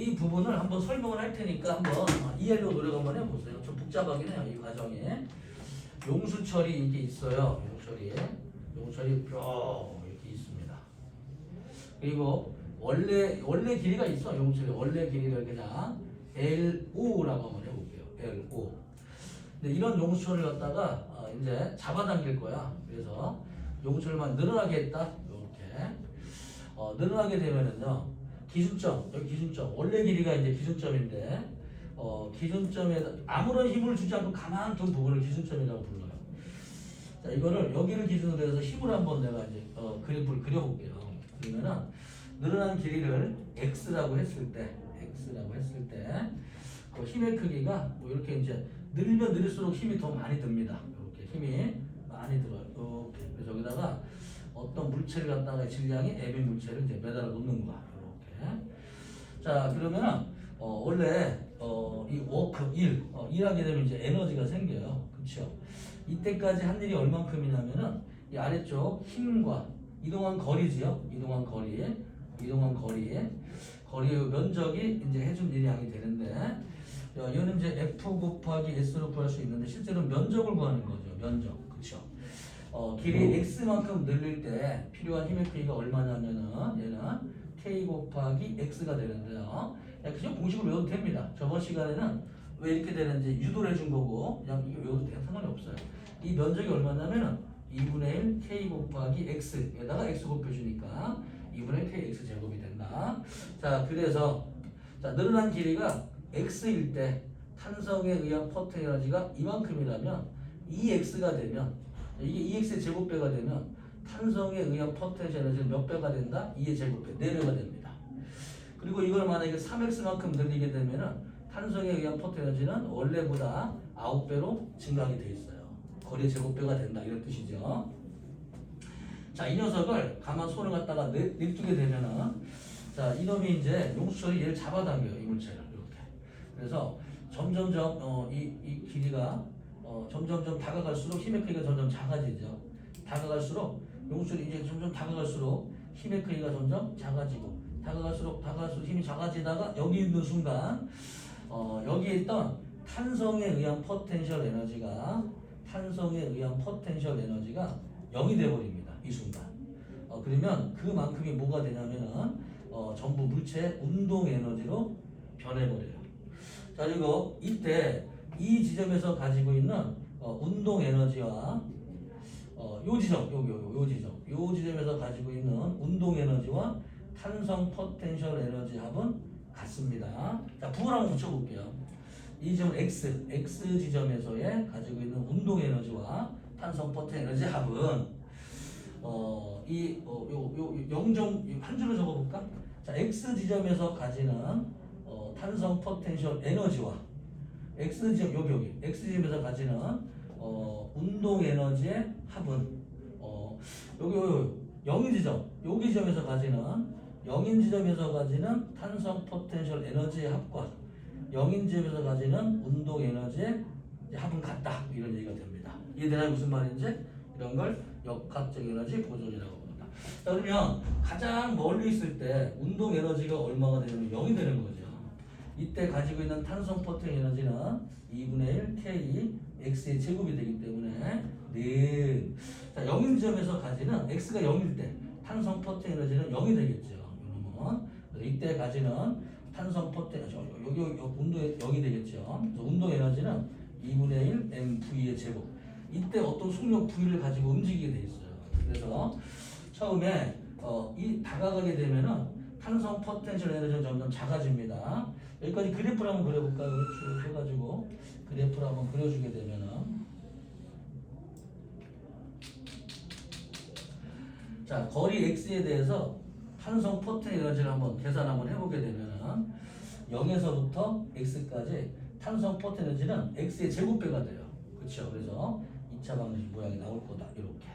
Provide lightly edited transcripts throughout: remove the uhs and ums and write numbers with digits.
이 부분을 한번 설명을 할 테니까 한번 이해하려고 노력 한번 해보세요. 좀 복잡하긴 해요, 이 과정이. 용수철이 이게 있어요. 용수철이 이렇게 있습니다. 그리고 원래 길이가 있어. 용수철이 원래 길이를 그냥 LO라고 한번 해볼게요. LO. 근데 이런 용수철을 갖다가 이제 잡아당길 거야. 그래서 용수철만 늘어나게 했다. 이렇게 늘어나게 되면은요. 기준점, 여기 기준점. 원래 길이가 이제 기준점인데 기준점에 아무런 힘을 주지 않고 가만 둔 부분을 기준점이라고 불러요. 자, 이거를 여기를 기준으로 해서 힘을 한번 내가 이제 그래프를 그려볼게요. 그러면은 늘어난 길이를 x라고 했을 때, 그 힘의 크기가 뭐 이렇게 이제 늘면 늘릴수록 힘이 더 많이 듭니다. 이렇게 힘이 많이 들어요. 이렇게. 그래서 여기다가 어떤 물체를 갖다가 질량이 M의 물체를 이제 매달아 놓는 거야. 이렇게. 자, 그러면은 원래 이 워크 1하게 되면 이제 에너지가 생겨요. 그렇죠? 이때까지 한 일이 얼만큼이냐면은 이 아래쪽 힘과 이동한 거리지요. 이동한 거리의 면적이 이제 해준 일량이 되는데 이거는 이제 F 곱하기 S로 구할 수 있는데 실제로 면적을 구하는 거죠. 면적. 그렇죠? 길이 X만큼 늘릴 때 필요한 힘의 크기가 얼마냐면은 얘는 K 곱하기 X가 되는데요. 그냥 공식으로 외워도 됩니다. 저번 시간에는 왜 이렇게 되는지 유도를 해준 거고 그냥 이게 외워도 돼요. 상관이 없어요. 이 면적이 얼마냐면은 2분의 1 K 곱하기 X에다가 X 곱해주니까 2분의 1 KX 제곱이 된다. 자, 그래서 자, 늘어난 길이가 X일 때 탄성에 의한 퍼트 에너지가 이만큼이라면 2X가 되면 이게 2X의 제곱배가 되면 탄성에 의한 퍼트 에너지는 몇 배가 된다? 2의 제곱배, 4배가 됩니다. 그리고 이걸 만약에 3X만큼 늘리게 되면은 탄성에 의한 퍼트 에너지는 원래보다 9배로 증가하게 돼 있어요. 거리의 제곱배가 된다 이런 뜻이죠. 자, 이 녀석을 가만 손을 갖다가 냅두게 되면은 자, 이놈이 이제 용수철이 얘를 잡아당겨요. 이 물체를 이렇게. 그래서 점점점 이 길이가 점점점 다가갈수록 힘의 크기가 점점 작아지죠. 다가갈수록 용수철이 이제 점점 다가갈수록 힘의 크기가 점점 작아지고 다가갈수록 힘이 작아지다가 여기 있는 순간 여기에 있던 탄성에 의한 포텐셜 에너지가 0이 되어버립니다. 이 순간. 그러면 그만큼이 뭐가 되냐면은 전부 물체의 운동 에너지로 변해버려요. 자, 그리고 이때 이 지점에서 가지고 있는 운동 에너지와 요 지점에서 가지고 있는 운동 에너지와 탄성 포텐셜 에너지 합은 같습니다. 자, 부호를 한번 붙여볼게요. 이 지점 X 지점에서의 가지고 있는 운동 에너지와 탄성 포텐 에너지 합은 요 0점 한 줄로 적어볼까? 자, X 지점에서 가지는 탄성 포텐셜 에너지와 X 지점 여기 X 지점에서 가지는 운동 에너지의 합은 여기 0인 지점 여기 지점에서 가지는 0인 지점에서 가지는 탄성 포텐셜 에너지의 합과 0인 지점에서 가지는 운동 에너지의 합은 같다 이런 얘기가 됩니다. 이해되나요? 무슨 말인지? 이런 걸 역학적 에너지 보존이라고 합니다. 자, 그러면 가장 멀리 있을 때 운동 에너지가 얼마가 되냐면 0이 되는 거죠. 이때 가지고 있는 탄성 포텐 에너지는 2분의 1 K X의 제곱이 되기 때문에 자, 0인 지점에서 가지는 X가 0일 때 탄성 포텐 에너지는 0이 되겠죠. 이때 가지는 탄성 포텐 여기 운동 0이 되겠죠. 그래서 운동 에너지는 2분의 1 mV의 제곱. 이때 어떤 속력 V를 가지고 움직이게 돼 있어요. 그래서 처음에 이 다가가게 되면은 탄성 포텐셜 에너지는 점점 작아집니다. 여기까지 그래프를 한번 그려볼까요? 쭉 해가지고 그래프를 한번 그려주게 되면은 자, 거리 X에 대해서 탄성 포텐 에너지를 한번 계산 한번 해보게 되면은 0에서부터 X까지 탄성 포텐 에너지는 X의 제곱배가 돼요. 그렇죠? 그래서 2차 방정식 모양이 나올 거다. 이렇게.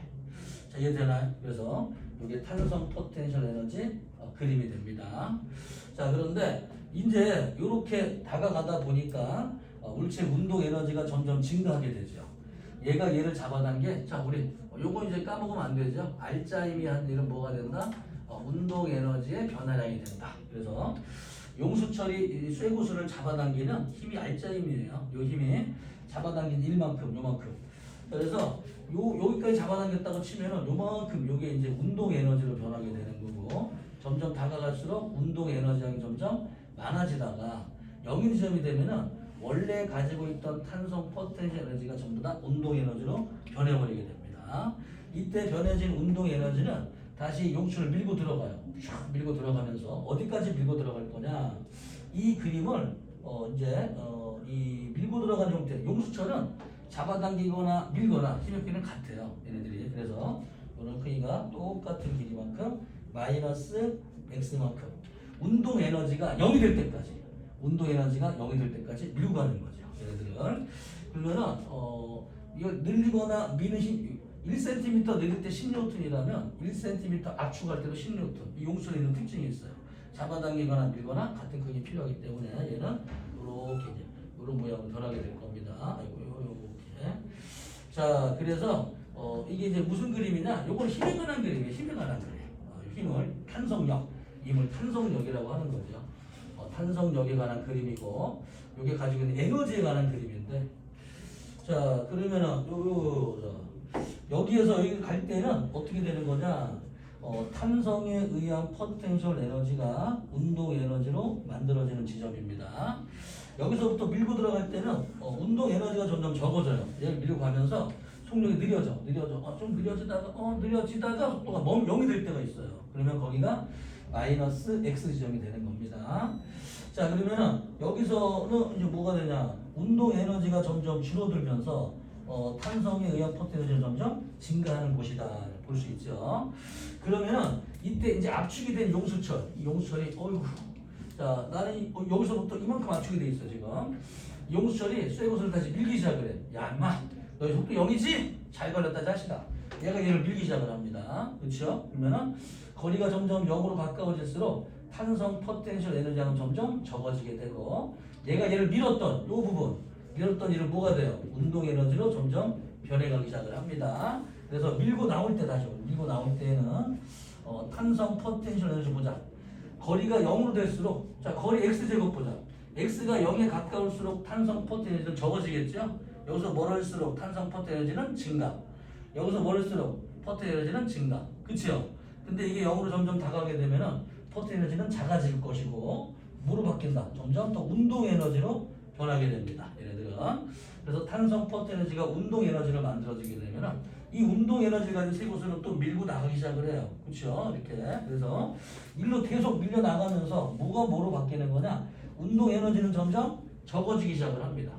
자, 이해되나요? 그래서 이게 탄성 포텐셜 에너지 그림이 됩니다. 자, 그런데 이제 이렇게 다가가다 보니까 물체 운동 에너지가 점점 증가하게 되죠. 얘가 얘를 잡아당게. 자, 우리 요거 이제 까먹으면 안 되죠. 알짜임이 한 일은 뭐가 된다? 운동 에너지의 변화량이 된다. 그래서 용수철이 이 쇠구슬을 잡아당기는 힘이 알짜 힘이에요. 요 힘이 잡아당긴 일만큼 요만큼. 그래서 여기까지 잡아당겼다고 치면은 요만큼 요게 이제 운동 에너지로 변하게 되는 거고, 점점 다가갈수록 운동 에너지량이 점점 많아지다가 0인 지점이 되면은 원래 가지고 있던 탄성 포텐셜 에너지가 전부 다 운동 에너지로 변해버리게 됩니다. 이때 변해진 운동 에너지는 다시 용수를 밀고 들어가요. 쫙 밀고 들어가면서 어디까지 밀고 들어갈 거냐? 이 그림을 이 밀고 들어가는 형태, 용수철은 잡아당기거나 밀거나 힘의 크기는 같아요. 얘네들이. 그래서 이런 크기가 똑같은 길이만큼 마이너스 x만큼 운동 에너지가 0이 될 때까지, 운동 에너지가 0이 될 때까지 밀고 가는 거죠. 얘네들을. 그러면은 이걸 늘리거나 미는 힘 1cm 내릴 때 10N이라면 1cm 압축할 때도 10N. 이 용수에 있는 특징이 있어요. 잡아당기거나 밀거나 같은 크기 필요하기 때문에 얘는 이렇게 이제 이런 모양으로 변하게 될 겁니다. 이렇게. 자, 그래서 이게 이제 무슨 그림이냐? 요건 힘에 관한 그림이에요. 힘에 관한 그림. 힘을 탄성력, 힘을 탄성력이라고 하는 거죠. 탄성력에 관한 그림이고, 요게 가지고 있는 에너지에 관한 그림인데, 자, 그러면은 여기에서 여기 갈 때는 어떻게 되는 거냐? 탄성에 의한 포텐셜 에너지가 운동 에너지로 만들어지는 지점입니다. 여기서부터 밀고 들어갈 때는 운동 에너지가 점점 적어져요. 얘를 밀고 가면서 속력이 느려져. 좀 느려지다가 속도가 0이 될 때가 있어요. 그러면 거기가 마이너스 x 지점이 되는 겁니다. 자, 그러면은 여기서는 이제 뭐가 되냐? 운동 에너지가 점점 줄어들면서 탄성에 의한 포텐셜이 점점 증가하는 곳이다 볼 수 있죠. 그러면은 이때 이제 압축이 된 용수철, 이 용수철이 자, 나는 여기서부터 이만큼 압축이 돼 있어 지금. 용수철이 쇠구슬을 다시 밀기 시작을 해. 야, 인마, 너희 속도 0이지? 잘 걸렸다 자식아. 얘가 얘를 밀기 시작을 합니다. 그렇죠? 그러면은 거리가 점점 0으로 가까워질수록 탄성 포텐셜 에너지는 점점 적어지게 되고, 얘가 얘를 밀었던 요 부분, 밀었던 일은 뭐가 돼요? 운동 에너지로 점점 변해가기 시작을 합니다. 그래서 밀고 나올 때 다시 밀고 나올 때는 탄성 포텐셜 에너지 보자. 거리가 0으로 될수록, 자, 거리 x제곱 보자. x가 0에 가까울수록 탄성 포텐셜 에너지는 적어지겠죠? 여기서 멀을수록 탄성 포텐셜 에너지는 증가. 여기서 멀을수록 포텐셜 에너지는 증가. 그치요? 근데 이게 0으로 점점 다가가게 되면은 포텐셜 에너지는 작아질 것이고, 뭐로 바뀐다? 점점 더 운동 에너지로 변하게 됩니다. 얘네들은. 그래서 탄성 포텐셜 에너지가 운동 에너지를 만들어지게 되면은 이 운동 에너지를 가진 쇠구슬은 또 밀고 나가기 시작을 해요. 그렇죠? 이렇게. 그래서 일로 계속 밀려 나가면서 뭐가 뭐로 바뀌는 거냐? 운동 에너지는 점점 적어지기 시작을 합니다.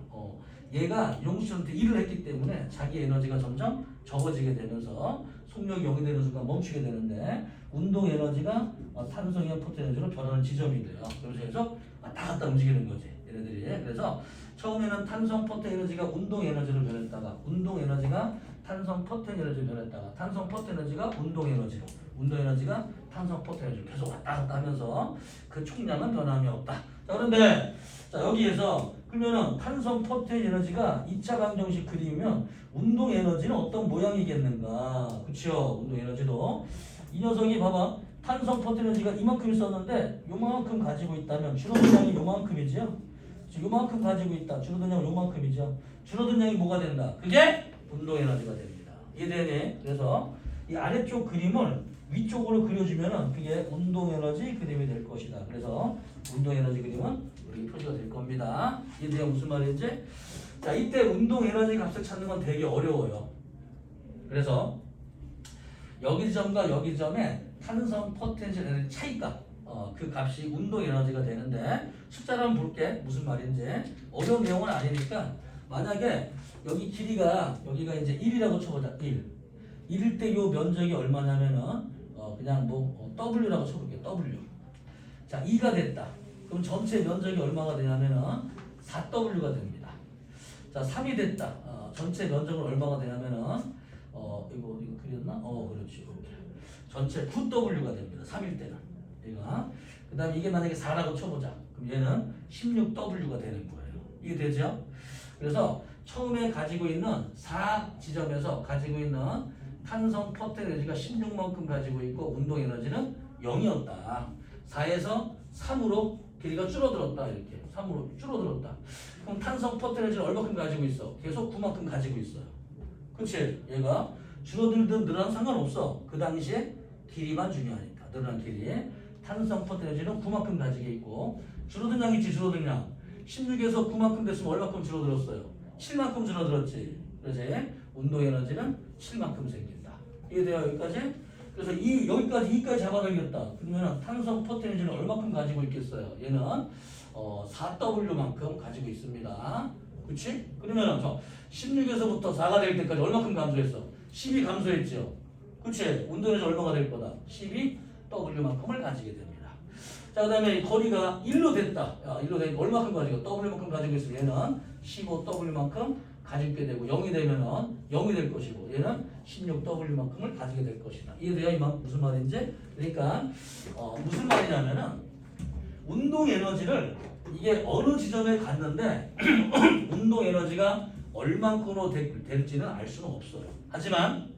얘가 용수한테 일을 했기 때문에 자기 에너지가 점점 적어지게 되면서 속력이 0이 되는 순간 멈추게 되는데, 운동 에너지가 탄성의 포텐셜 에너지로 변하는 지점이 돼요. 그래서 왔다 갔다 움직이는 거지, 얘네들이. 그래서 처음에는 탄성 포텐셜 에너지가 운동 에너지로 변했다가, 운동 에너지가 탄성 포텐셜 에너지로 변했다가, 탄성 포텐셜 에너지가 운동 에너지로, 운동 에너지가 탄성 포텐셜 에너지로 계속 왔다 갔다 하면서 그 총량은 변함이 없다. 자, 그런데 자, 여기에서 그러면은 탄성 포텐셜 에너지가 2차 방정식 그리면 운동 에너지는 어떤 모양이겠는가? 그쵸? 운동 에너지도 이 녀석이 봐봐, 탄성 포텐셜 에너지가 이만큼 있었는데 요만큼 가지고 있다면 줄어든 양이 요만큼이죠? 요만큼 가지고 있다. 줄어든 양은 요만큼이죠. 줄어든 양이 뭐가 된다? 그게 운동 에너지가 됩니다. 이해되니? 그래서 이 아래쪽 그림을 위쪽으로 그려주면은 그게 운동 에너지 그림이 될 것이다. 그래서 운동 에너지 그림은 이렇게 표시가 될 겁니다. 이해돼요? 무슨 말인지? 자, 이때 운동 에너지 값을 찾는 건 되게 어려워요. 그래서 여기 점과 여기 점의 탄성 포텐셜 에너지 차이값, 그 값이 운동 에너지가 되는데, 숫자로 한번 볼게. 무슨 말인지. 어려운 내용은 아니니까, 만약에 여기 길이가 여기가 이제 1이라고 쳐보자. 1일 때 요 면적이 얼마냐면은 그냥 W라고 쳐볼게요. W. 자, 2가 됐다. 그럼 전체 면적이 얼마가 되냐면은 4W가 됩니다. 자, 3이 됐다. 전체 면적은 얼마가 되냐면은 이거 그렸나? 그렇지. 이렇게. 전체 9W가 됩니다. 3일 때는. 얘가. 그다음에 이게 만약에 4라고 쳐보자. 그럼 얘는 16W가 되는 거예요. 이게 되죠? 그래서 처음에 가지고 있는 4 지점에서 가지고 있는 탄성 포텐셜 에너지가 16만큼 가지고 있고 운동 에너지는 0이었다. 4에서 3으로 길이가 줄어들었다. 이렇게 3으로 줄어들었다. 그럼 탄성 포텐셜을 얼마큼 가지고 있어? 계속 9만큼 가지고 있어요. 그치? 얘가 줄어들든 늘어난 상관없어. 그 당시에 길이만 중요하니까. 늘어난 길이. 탄성 포텐셜은 9만큼 가지고 있고 줄어든 양이지 줄어든 양. 16에서 9만큼 됐으면 얼마큼 줄어들었어요? 7만큼 줄어들었지. 그래서 운동 에너지는 7만큼 생긴다. 이해돼요? 여기까지? 그래서 여기까지 잡아당겼다. 그러면 탄성 포텐셜은 얼마큼 가지고 있겠어요? 얘는 4W만큼 가지고 있습니다. 그치? 그러면 16에서부터 4가 될 때까지 얼마큼 감소했어? 10이 감소했죠. 그치? 운동 에너지 얼마가 될 거다? 12W만큼을 가지게 됩니다. 자, 그 다음에 거리가 1로 됐다. 1로 되니까 얼마큼 가지고? W만큼 가지고 있으면 얘는 15W만큼 가지게 되고 0이 되면은 0이 될 것이고 얘는 16W만큼을 가지게 될 것이다. 이해돼요? 이만 무슨 말인지? 그러니까 무슨 말이냐면은 운동 에너지를 이게 어느 지점에 갔는데 운동 에너지가 얼만큼으로 될지는 알 수는 없어요. 하지만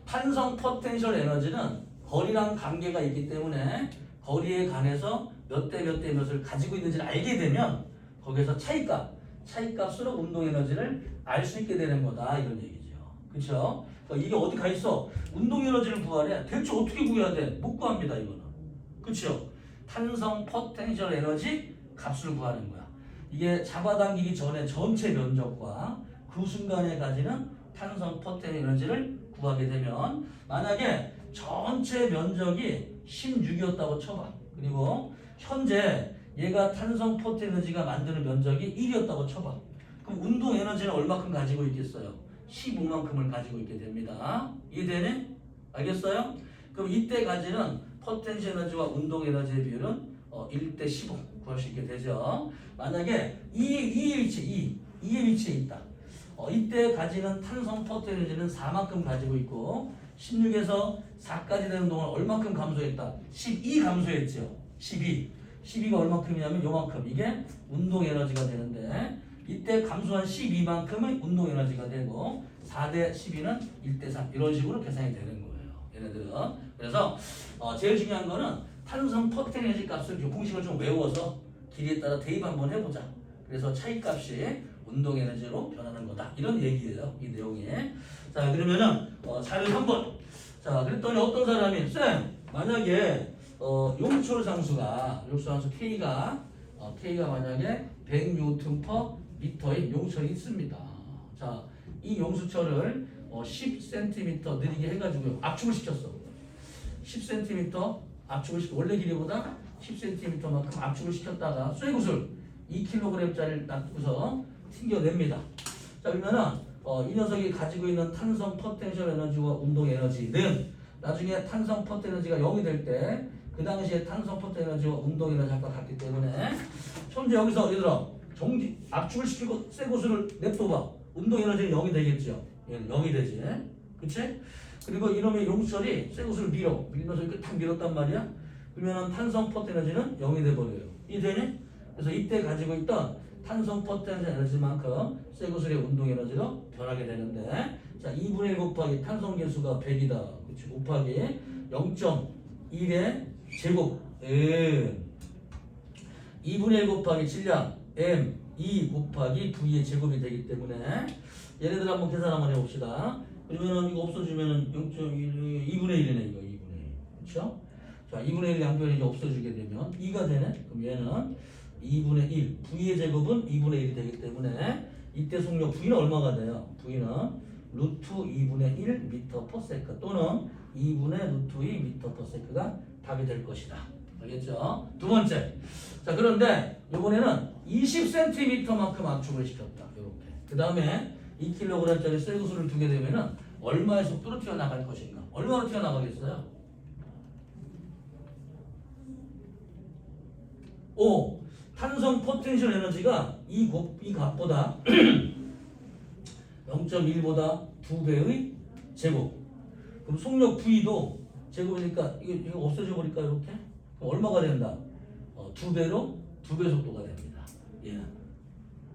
탄성 포텐셜 에너지는 거리랑 관계가 있기 때문에 거리에 관해서 몇 대 몇을 가지고 있는지를 알게 되면 거기에서 차이값으로 운동 에너지를 알 수 있게 되는 거다 이런 얘기죠. 그렇죠? 그러니까 이게 어디 가 있어? 운동 에너지를 구하래. 대체 어떻게 구해야 돼? 못 구합니다 이거는. 그렇죠? 탄성 포텐셜 에너지 값을 구하는 거야. 이게 잡아당기기 전에 전체 면적과 그 순간에 가지는 탄성 포텐셜 에너지를 구하게 되면 만약에 전체 면적이 16이었다고 쳐봐. 그리고 현재 얘가 탄성 포텐 에너지가 만드는 면적이 1이었다고 쳐봐. 그럼 운동 에너지는 얼마큼 가지고 있겠어요? 15만큼을 가지고 있게 됩니다. 이해되네? 알겠어요? 그럼 이때 가지는 포텐셜 에너지와 운동 에너지의 비율은 1대 15 구할 수 있게 되죠. 만약에 2의 위치에 있다. 이때 가지는 탄성 포텐 에너지는 4만큼 가지고 있고 16에서 4까지 되는 동안 얼마큼 감소했다? 12 감소했죠. 12가 얼마큼이냐면 요만큼. 이게 운동 에너지가 되는데 이때 감소한 12만큼은 운동 에너지가 되고 4대 12는 1대 3 이런 식으로 계산이 되는 거예요. 얘네들은. 그래서 제일 중요한 거는 탄성 포텐 에너지 값을 공식을 좀 외워서 길이에 따라 대입 한번 해보자. 그래서 차이값이 운동 에너지로 변하는 거다. 이런 얘기예요. 이 내용이. 자, 그러면은 자료 3번. 자, 그랬더니 어떤 사람이 쌤 만약에 용출 상수가 K가 만약에 100N/m인 용철이 있습니다. 자, 이 용수철을 10cm 느리게 해가지고 압축을 시켰어. 10cm 압축을 시켜 원래 길이보다 10cm만큼 압축을 시켰다가 쇠구슬 2kg짜리를 놔두고서 튕겨냅니다. 자, 그러면은 이 녀석이 가지고 있는 탄성 포텐셜 에너지와 운동 에너지는 나중에 탄성 포텐 에너지가 0이 될 때 그 당시에 탄성 포텐 에너지와 운동 에너지가 같기 때문에 현재 여기서 얘들아 압축을 시키고 쇠구슬을 냅둬봐. 운동 에너지는 0이 되겠죠. 얘는 0이 되지. 그치? 그리고 이놈의 용철이 쇠구슬을 밀면서 이렇게 탁 밀었단 말이야. 그러면 탄성 포텐 에너지는 0이 돼버려요. 이해되니? 그래서 이때 가지고 있던 탄성 포텐셜 에너지만큼 쇠구슬의 운동 에너지로 변하게 되는데 자 2분의 1 곱하기 탄성 계수가 100이다. 그치? 곱하기 0.1의 제곱 N 2분의 1 곱하기 질량 M 2 곱하기 V의 제곱이 되기 때문에 얘네들 한번 계산 한번 해봅시다. 그러면은 이거 없어지면은 0.1 2분의 1이네 이거 2분의 1. 그렇죠? 자 2분의 1 양변이 이제 없어지게 되면 2가 되네. 그럼 얘는 2분의 1 V의 제곱은 2분의 1이 되기 때문에 이때 속력 V는 얼마가 돼요? V는 루트 2분의 1 미터 퍼 세컨 또는 2분의 루트 2 미터 퍼 세컨가 답이 될 것이다. 알겠죠? 두 번째. 자, 그런데 이번에는 20cm만큼 압축을 시켰다. 이렇게. 그 다음에 2kg짜리 쇠구슬을 두게 되면은 얼마의 속도로 튀어나갈 것인가? 얼마로 튀어나가겠어요? 5. 탄성 포텐셜 에너지가 이 값보다 0.1보다 2배의 제곱. 그럼 속력 V도 제곱이니까 이거 없어져 버릴까 이렇게? 그럼 얼마가 된다? 2배 속도가 됩니다. 예.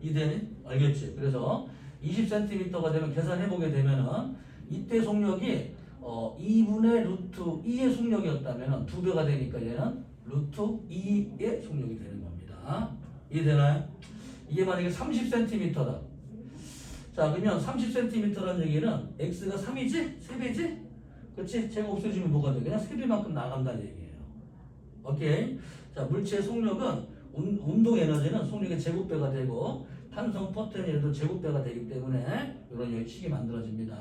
이해되니? 알겠지? 그래서 20cm가 되면 계산해 보게 되면은 이때 속력이 2분의 루트 2의 속력이었다면은 2배가 되니까 얘는 루트 2의 속력이 되는 겁니다. 이해되나요? 이게 만약에 30cm다. 자, 그러면 30cm라는 얘기는 x가 3이지? 3배지? 그렇지? 제가 없애주면 뭐가 돼? 그냥 3배만큼 나간다는 얘기예요. 오케이? 자, 물체의 속력은 운동 에너지는 속력의 제곱배가 되고 탄성 포텐이라도 제곱배가 되기 때문에 이런 식이 만들어집니다.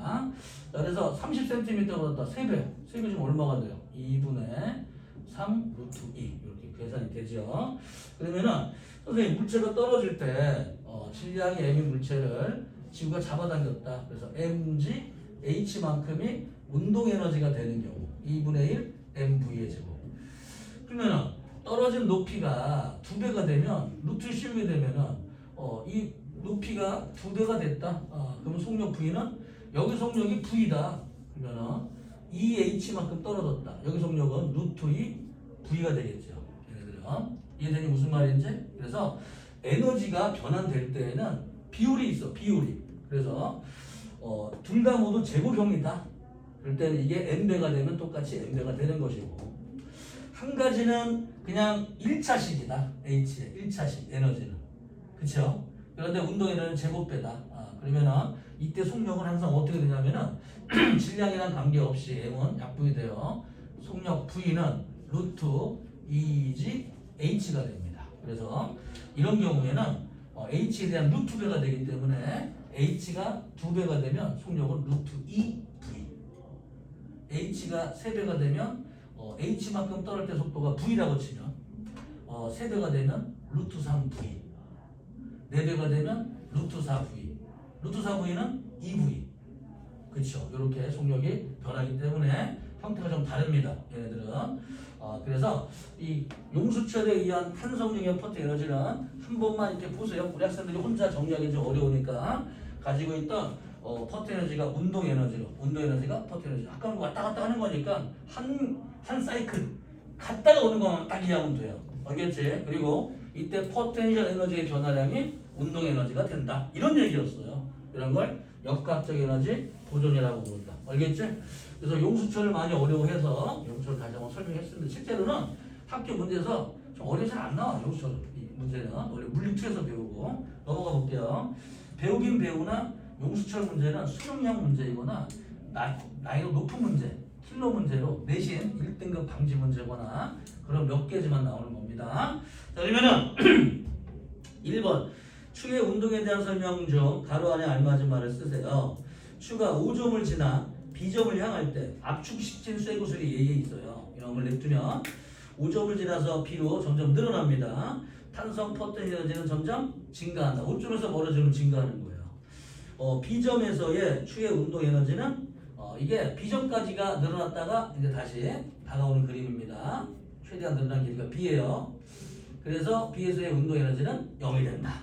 자, 그래서 30cm보다 3배. 3배 좀 얼마가 돼요? 2분의 3 루트 2 이렇게 계산이 되죠. 그러면은 선생님 물체가 떨어질 때 질량이 m인 물체를 지구가 잡아당겼다. 그래서 mg h만큼이 운동 에너지가 되는 경우 2분의 1 mv의 제곱. 그러면은 떨어진 높이가 2배가 되면 루트를 씌우게 되면은 이 높이가 2배가 됐다. 그러면 속력 V는 여기 속력이 V다. 그러면은 2H만큼 떨어졌다. 여기 속력은 루트 2 V가 되겠죠. 얘네들은 이해되니 무슨 말인지? 그래서 에너지가 변환될 때에는 비율이 있어. 비율이. 그래서 둘 다 모두 제곱형이다. 그럴 때는 이게 n배가 되면 똑같이 n배가 되는 것이고 한 가지는 그냥 1차식이다. H의 1차식 에너지는. 그쵸? 그런데 운동에너지는 제곱배다. 그러면은 이때 속력은 항상 어떻게 되냐면은 질량이랑 관계없이 M은 약분이 되어 속력 V는 루트 2G H가 됩니다. 그래서 이런 경우에는 H에 대한 루트 배가 되기 때문에 H가 2배가 되면 속력은 루트 2V H가 3배가 되면 H만큼 떨어질 때 속도가 V라고 치면 3배가 되면 루트 3V 4배가 되면 루트 4V 루트 4V는 2V 그렇죠. 이렇게 속력이 변하기 때문에 형태가 좀 다릅니다. 얘네들은 그래서 이 용수철에 의한 탄성력의 포트 에너지는 한 번만 이렇게 보세요. 우리 학생들이 혼자 정리하기 좀 어려우니까 가지고 있던 포트 에너지가 운동 에너지로 운동 에너지가 포트 에너지 아까 왔다 갔다 하는 거니까 한 사이클 갔다가 오는 것만 딱 이해하면 돼요. 알겠지? 그리고 이때 포텐셜 에너지의 변화량이 운동 에너지가 된다. 이런 얘기였어요. 이런 걸 역학적 에너지 보존이라고 부른다. 알겠지? 그래서 용수철을 많이 어려워해서 용수철을 다시 한번 설명했습니다. 실제로는 학교 문제에서 좀 어려워 잘 안 나와. 용수철 문제는 원래 물리2에서 배우고 넘어가 볼게요. 배우긴 배우나 용수철 문제는 수능형 문제이거나 난이도 높은 문제 킬러 문제로 내신 1등급 방지 문제거나 그런 몇 개지만 나오는 겁니다. 자, 그러면은 1번 축의 운동에 대한 설명 중 가로 안에 알맞은 말을 쓰세요. 축가 5점을 지나 B점을 향할 때 압축 식진 쇠구슬이 A에 있어요. 이런 걸 냅두면 5점을 지나서 B로 점점 늘어납니다. 탄성 포텐 에너지는 점점 증가한다. 5점에서 멀어지면 증가하는 거예요. B점에서의 축의 운동 에너지는 이게 B점까지가 늘어났다가 이제 다시 다가오는 그림입니다. 최대한 늘어난 길이가 B예요. 그래서 B에서의 운동 에너지는 0이 된다.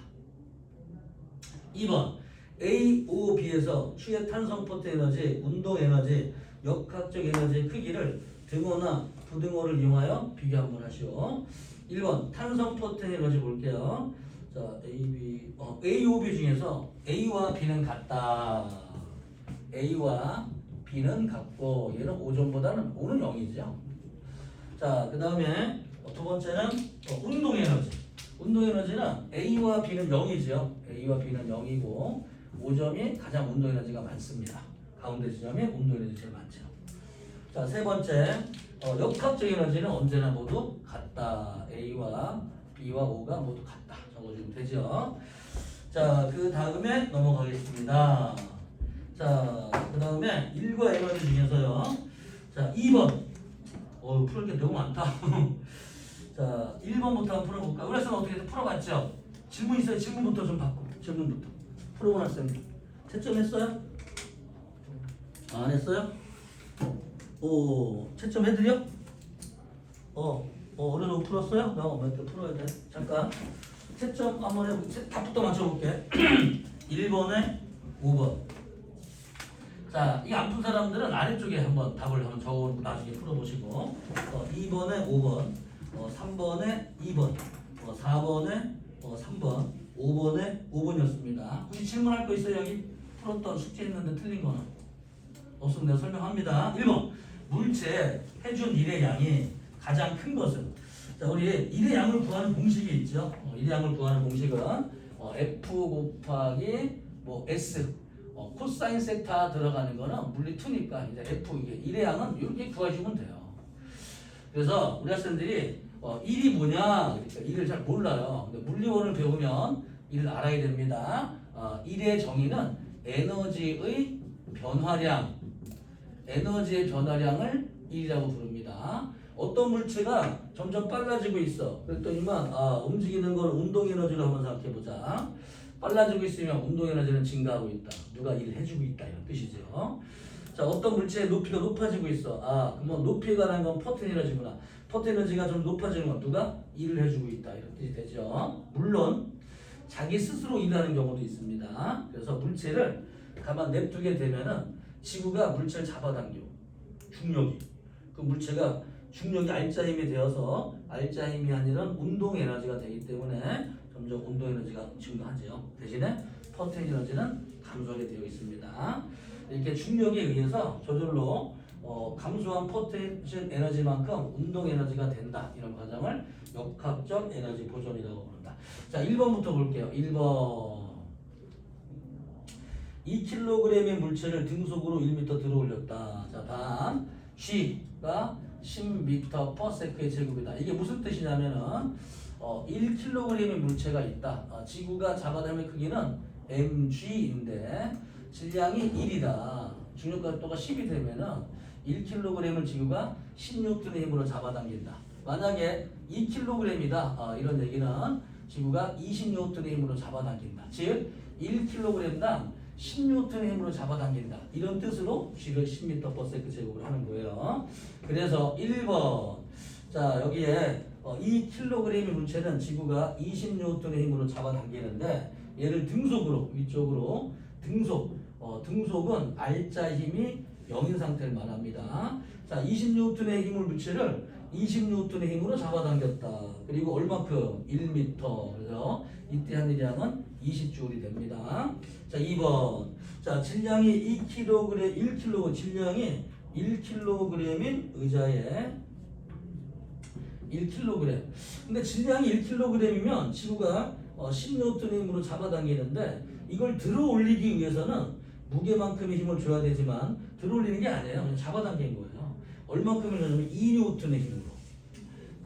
2번 A, O, B에서 축의 탄성 포텐 에너지, 운동 에너지, 역학적 에너지의 크기를 등호나 부등호를 이용하여 비교 한번 하시오. 1번 탄성 포텐 에너지 볼게요. 자, A, O, B 중에서 A와 B는 같다. A와 B는 같고 얘는 5점보다는 5는 0이죠. 자, 그 다음에 두 번째는 운동 에너지. 운동 에너지는 A와 B는 0이죠. A와 B는 0이고 5점이 가장 운동 에너지가 많습니다. 가운데 지점이 운동 에너지 제일 많죠. 자, 세 번째 역학적 에너지는 언제나 모두 같다. A와 B와 O가 모두 같다. 적어주면 되죠. 자, 그 다음에 넘어가겠습니다. 자, 그 다음에 일과 에너지 중에서요. 자, 2번. 풀을 게 너무 많다. 자, 1번부터 한번 풀어볼까? 우리 학생 어떻게 풀어봤죠? 질문 있어요? 질문부터 좀 받고. 질문부터. 풀어본 학생. 채점 했어요? 안 했어요? 채점 해드려? 어느 정도 풀었어요? 몇 개 풀어야 돼? 잠깐. 채점 한번 해볼게. 답부터 맞춰볼게. 1번에 5번. 자, 이 안 푼 사람들은 아래쪽에 한번 답을 한번 적어놓고 나중에 풀어보시고 2번에 5번 3번에 2번 4번에 3번 5번에 5번이었습니다. 혹시 질문할 거 있어요? 여기 풀었던 숙제 했는데 틀린 거는? 없으면 내가 설명합니다. 1번 물체 해준 일의 양이 가장 큰 것은 자, 우리 일의 양을 구하는 공식이 있죠. 일의 양을 구하는 공식은 F 곱하기 뭐 S 코사인 세타 들어가는 거는 물리 2니까 이제 F 이게 일의 양은 이렇게 구해주면 돼요. 그래서 우리 학생들이 일이 뭐냐 그러니까 일을 잘 몰라요. 근데 물리원을 배우면 일을 알아야 됩니다. 일의 정의는 에너지의 변화량을 일이라고 부릅니다. 어떤 물체가 점점 빨라지고 있어. 그랬더니만 움직이는 걸 운동 에너지로 한번 생각해 보자. 빨라지고 있으면 운동 에너지는 증가하고 있다. 누가 일을 해주고 있다 이런 뜻이죠. 자, 어떤 물체의 높이가 높아지고 있어. 그러면 높이에 관한 건 포텐 에너지구나. 포텐 에너지가 좀 높아지는 건 누가 일을 해주고 있다 이런 뜻이 되죠. 물론 자기 스스로 일하는 경우도 있습니다. 그래서 물체를 가만 냅두게 되면은 지구가 물체를 잡아당겨. 중력이. 그 물체가 중력이 알짜 힘이 되어서 알짜 힘이 아니라 운동 에너지가 되기 때문에 점점 운동 에너지가 증가하죠. 대신에 포텐 에너지는 감소하게 되어 있습니다. 이렇게 중력에 의해서 저절로 감소한 포텐셜 에너지만큼 운동 에너지가 된다. 이런 과정을 역학적 에너지 보존이라고 부른다. 자, 1번부터 볼게요. 1번. 2kg의 물체를 등속으로 1m 들어 올렸다. 자, 다음 G가 10m/s의 제곱이다. 이게 무슨 뜻이냐면은 1kg의 물체가 있다. 지구가 잡아당긴 크기는 mg인데 질량이 1이다. 중력각도가 10이 되면은 1kg을 지구가 16N의 힘으로 잡아당긴다. 만약에 2kg이다. 이런 얘기는 지구가 20N의 힘으로 잡아당긴다. 즉 1kg당 10N의 힘으로 잡아당긴다. 이런 뜻으로 G를 10m/s 제곱을 하는 거예요. 그래서 1번. 자, 여기에 2kg의 물체는 지구가 20N의 힘으로 잡아당기는데 얘를 등속으로 위쪽으로 등속은 알짜 힘이 0인 상태를 말합니다. 자, 20N의 힘을 물체를 20N의 힘으로 잡아당겼다. 그리고 얼마큼? 1m. 그래서 이때 한 일량은 20J이 됩니다. 자, 2번. 자, 질량이 1kg, 질량이 1kg인 의자에 1kg. 근데 질량이 1kg이면 지구가 10N의 힘으로 잡아당기는데 이걸 들어 올리기 위해서는 무게만큼의 힘을 줘야 되지만 들어 올리는 게 아니에요. 그냥 잡아당긴 거예요. 얼마큼을 넣냐면 2N의 힘으로.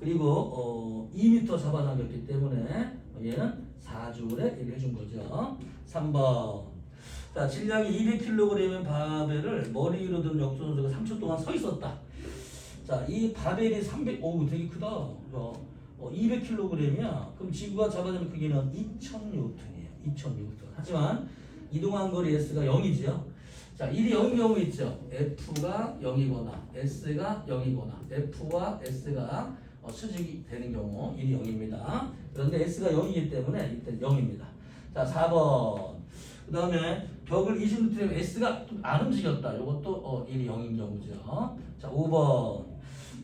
그리고 2m 잡아당겼기 때문에 얘는 4J에 일을 해준 거죠. 3번. 자, 질량이 200kg인 바벨을 머리 위로 든 역도 선수가 3초 동안 서 있었다. 자, 이 바벨이 되게 크다. 200kg이야. 그럼 지구가 잡아당긴 크기는 2000N이에요. 2000N. 하지만 이동한 거리 S가 0이죠. 자, 1이 0인 경우 있죠. F가 0이거나 S가 0이거나 F와 S가 수직이 되는 경우 1이 0입니다. 그런데 S가 0이기 때문에 이때 0입니다. 자, 4번. 그 다음에 벽을 20N면 S가 안 움직였다. 이것도 1이 0인 경우죠. 자, 5번.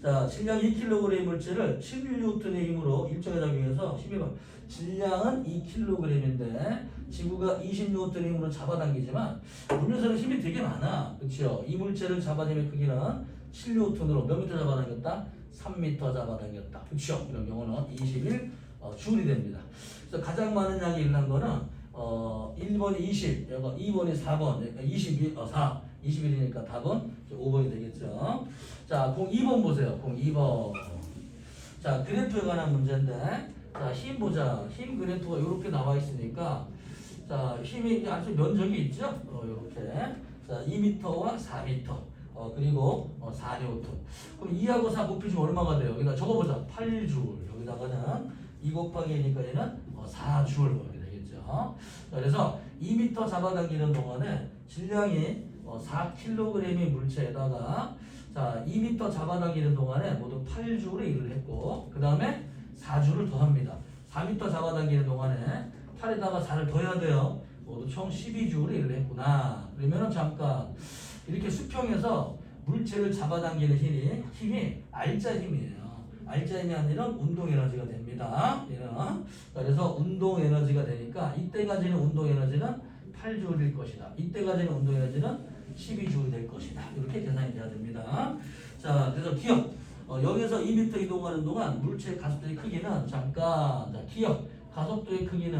자, 질량 2kg의 물체를 11N의 힘으로 일정에 작용해서 11번. 질량은 2kg인데 지구가 20N의 힘으로 잡아당기지만 물에서는 힘이 되게 많아. 그렇죠? 이 물체를 잡아당긴 크기는 7N으로 몇 미터 잡아당겼다? 3m 잡아당겼다. 그렇죠? 이런 경우는 21J이 됩니다. 그래서 가장 많은 양이 일어난 거는 1번이 20, 2번이 4번, 22, 4, 21이니까 답은 5번이 되겠죠. 자, 02번 보세요. 02번. 자, 그래프에 관한 문제인데, 자, 힘 보자. 힘 그래프가 이렇게 나와 있으니까, 자, 힘이 아주 면적이 있죠? 이렇게. 자, 2m와 4m. 그리고 4N. 그럼 2하고 4 곱해주면 얼마가 돼요? 여기다 적어보자. 8J. 여기다가는 2 곱하기 니까 얘는 4J. 이렇게 되겠죠. 자, 그래서 2m 잡아당기는 동안에 질량이 4kg의 물체에다가 자 2m 잡아당기는 동안에 모두 8J를 일을 했고 그 다음에 4J를 더합니다. 4m 잡아당기는 동안에 8에다가 4를 더해야 돼요. 모두 총 12J를 일을 했구나. 그러면은 잠깐 이렇게 수평에서 물체를 잡아당기는 힘이 알짜 힘이에요. 알짜 힘이 아니라 운동 에너지가 됩니다. 그래서 운동 에너지가 되니까 이때까지는 운동 에너지는 8J일 것이다. 이때까지는 운동 에너지는 12J 될 것이다. 이렇게 계산이 돼야 됩니다. 자, 그래서 기억. 여기서 2m 이동하는 동안 물체의 가속도의 크기는 잠깐 자, 기억 가속도의 크기는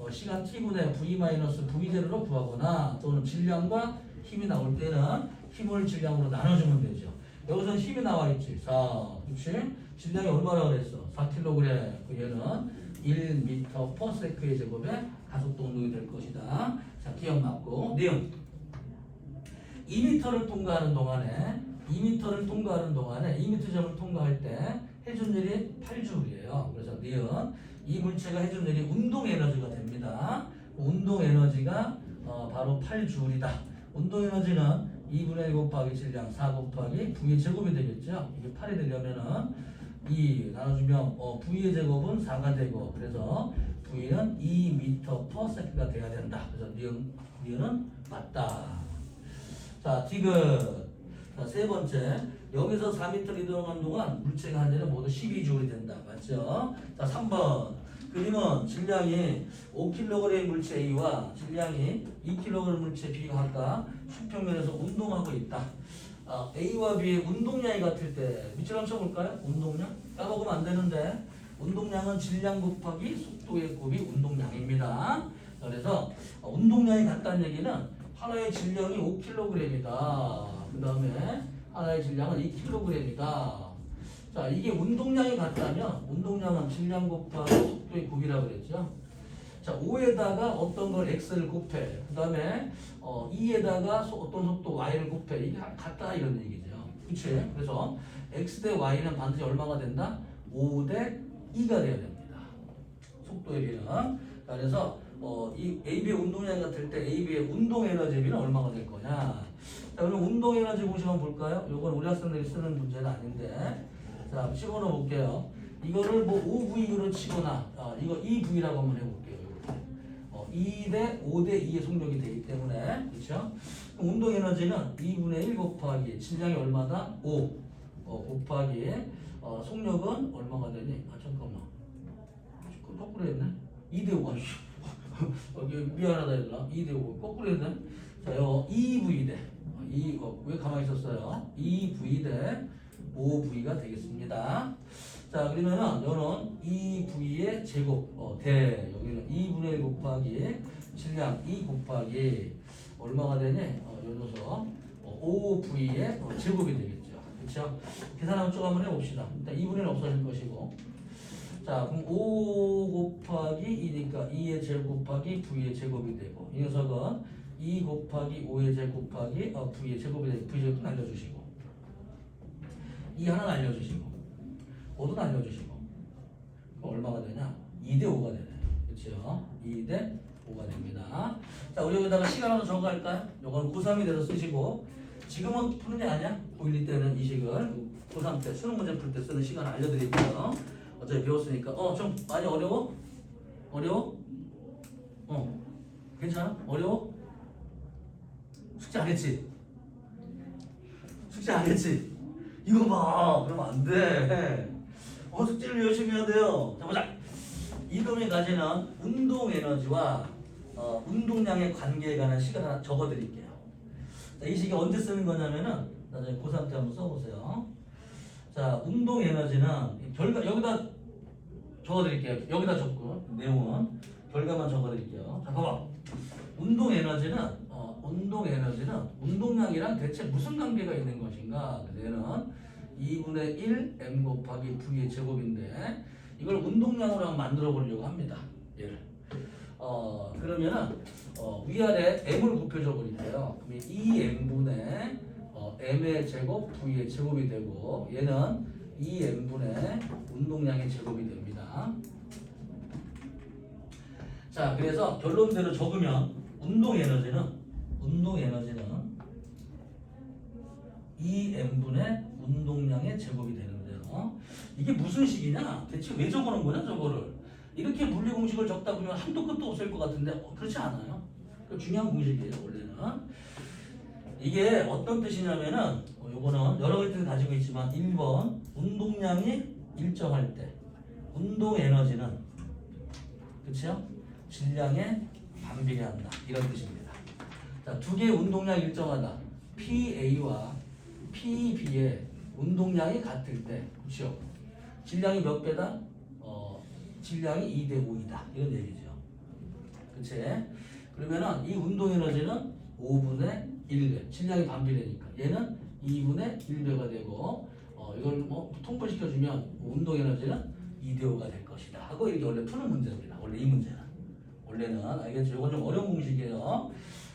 시간 t분의 v-v0로 구하거나 또는 질량과 힘이 나올 때는 힘을 질량으로 나눠주면 되죠. 여기서는 힘이 나와 있지. 4, 그렇지? 질량이 얼마나 그랬어? 4kg. 그 얘는 1m/s의 제곱에 가속도 운동이 될 것이다. 자, 기억 맞고. 내용. 2m를 통과하는 동안에 2m점을 통과할 때 회전율이 8J이에요. 그래서 니은 이 물체가 회전율이 운동 에너지가 됩니다. 운동 에너지가 바로 8J이다. 운동 에너지는 2분의 1 곱하기 질량 4 곱하기 V의 제곱이 되겠죠. 이게 8이 되려면은 2 나눠주면 V의 제곱은 4가 되고 그래서 V는 2m/s가 돼야 된다. 그래서 니은은 맞다. 자, 디귿. 자, 세 번째. 여기서 4m 이동하는 동안 물체가 한대는 모두 12J이 된다. 맞죠? 자, 3번. 그림은 질량이 5kg 물체 A와 질량이 2kg 물체 B가 각각 수평면에서 운동하고 있다. A와 B의 운동량이 같을 때 밑줄 한번 쳐볼까요? 운동량? 까먹으면 안 되는데 운동량은 질량 곱하기 속도의 곱이 운동량입니다. 그래서 운동량이 같다는 얘기는 하나의 질량이 5kg이다. 그 다음에 하나의 질량은 2kg이다. 자, 이게 운동량이 같다면 운동량은 질량 곱하기 속도의 곱이라고 그랬죠. 자, 5에다가 어떤 걸 x를 곱해. 그 다음에 2에다가 어떤 속도 y를 곱해. 이게 같다 이런 얘기죠. 그치? 그래서 x 대 y는 반드시 얼마가 된다? 5 대 2가 돼야 됩니다. 속도의 비는. 자, 그래서 이 AB의 운동량 같을 때 AB의 운동 에너지 비는 얼마가 될 거냐. 자, 그럼 운동 에너지 공식 한번 볼까요? 이건 우리 학생들이 쓰는 문제는 아닌데. 자, 집어넣어 볼게요. 이거를 뭐 5V로 치거나 이거 2V라고 한번 해볼게요. 2 대 5 대 2의 속력이 되기 때문에 그렇죠? 그럼 운동 에너지는 2분의 1 곱하기 질량이 얼마다? 5 곱하기 속력은 얼마가 되니? 잠깐만. 거꾸로 했네. 2 대 5가 미안하다 얘들아. 2 대 5 거꾸로 했네. 자, 요 2V 대 왜 가만히 있었어요? 2V 대 5V가 되겠습니다. 자, 그러면은 요는 2V의 제곱 대 여기는 2분의 1 곱하기 질량 2 곱하기 얼마가 되니? 요 녀석 5V의 제곱이 되겠죠. 그렇죠? 계산 쭉 한번 해봅시다. 일단 2분의 1 없어질 것이고 자, 그럼 5 곱하기 2니까 2의 제곱 곱하기 V의 제곱이 되고 이 녀석은 2 곱하기 5의 제곱 곱하기 V의 제곱이 되고 V의 제곱은 알려주시고 2 하나 알려주시고 5도 알려주시고 그럼 얼마가 되냐? 2 대 5가 되네. 그렇죠? 2 대 5가 됩니다. 자, 우리 여기다가 시간 하나 적어갈까요? 요건 고3이 돼서 쓰시고 지금은 푸는 게 아니야. 고1 때는 이 식을 고3 때 수능 문제 풀 때 쓰는 시간을 알려드릴게요. 어차피 배웠으니까 좀 많이 어려워? 어려워? 괜찮아? 어려워? 숙제 안 했지? 숙제 안 했지? 이거 봐. 그러면 안 돼. 숙제를 열심히 해야 돼요. 자, 보자. 이금이 가지는 운동 에너지와 운동량의 관계에 관한 시간 하나 적어 드릴게요. 자, 이 식이 언제 쓰는 거냐면은 나중에 고3 때 한번 써보세요. 자, 운동 에너지는 결과 여기다 적어 드릴게요. 여기다 적고 내용은 결과만 적어 드릴게요. 자, 봐봐. 운동 에너지는 운동량이랑 대체 무슨 관계가 있는 것인가? 얘는 2분의 1 m 곱하기 v의 제곱인데 이걸 운동량으로 한번 만들어 보려고 합니다. 얘를 그러면은 위아래 m을 곱해줘 버릴게요. 그러면 2m분의 m의 제곱 v의 제곱이 되고 얘는 2m분의 운동량의 제곱이 됩니다. 자, 그래서 결론대로 적으면 운동 에너지는 2m분의 운동량의 제곱이 되는데요. 이게 무슨 식이냐? 대체 왜 적어놓은 거냐 저거를? 이렇게 물리 공식을 적다 보면 한도 끝도 없을 것 같은데 그렇지 않아요. 중요한 공식이에요 원래는. 이게 어떤 뜻이냐면은 요거는 여러 가지 뜻을 가지고 있지만 1번 운동량이 일정할 때 운동 에너지는 그렇죠? 질량에 반비례한다 이런 뜻입니다. 자, 두 개의 운동량이 일정하다. PA와 PB의 운동량이 같을 때, 그렇죠? 질량이 몇 배다? 질량이 2대 5이다. 이런 얘기죠. 그치? 그러면은 이 운동 에너지는 5분의 1배. 질량이 반비례니까. 얘는 2분의 1배가 되고, 이걸 뭐 통분시켜주면 운동 에너지는 2대 5가 될 것이다. 하고 이렇게 원래 푸는 문제입니다. 원래 이 문제는. 원래는, 알겠죠? 이건 좀 어려운 공식이에요.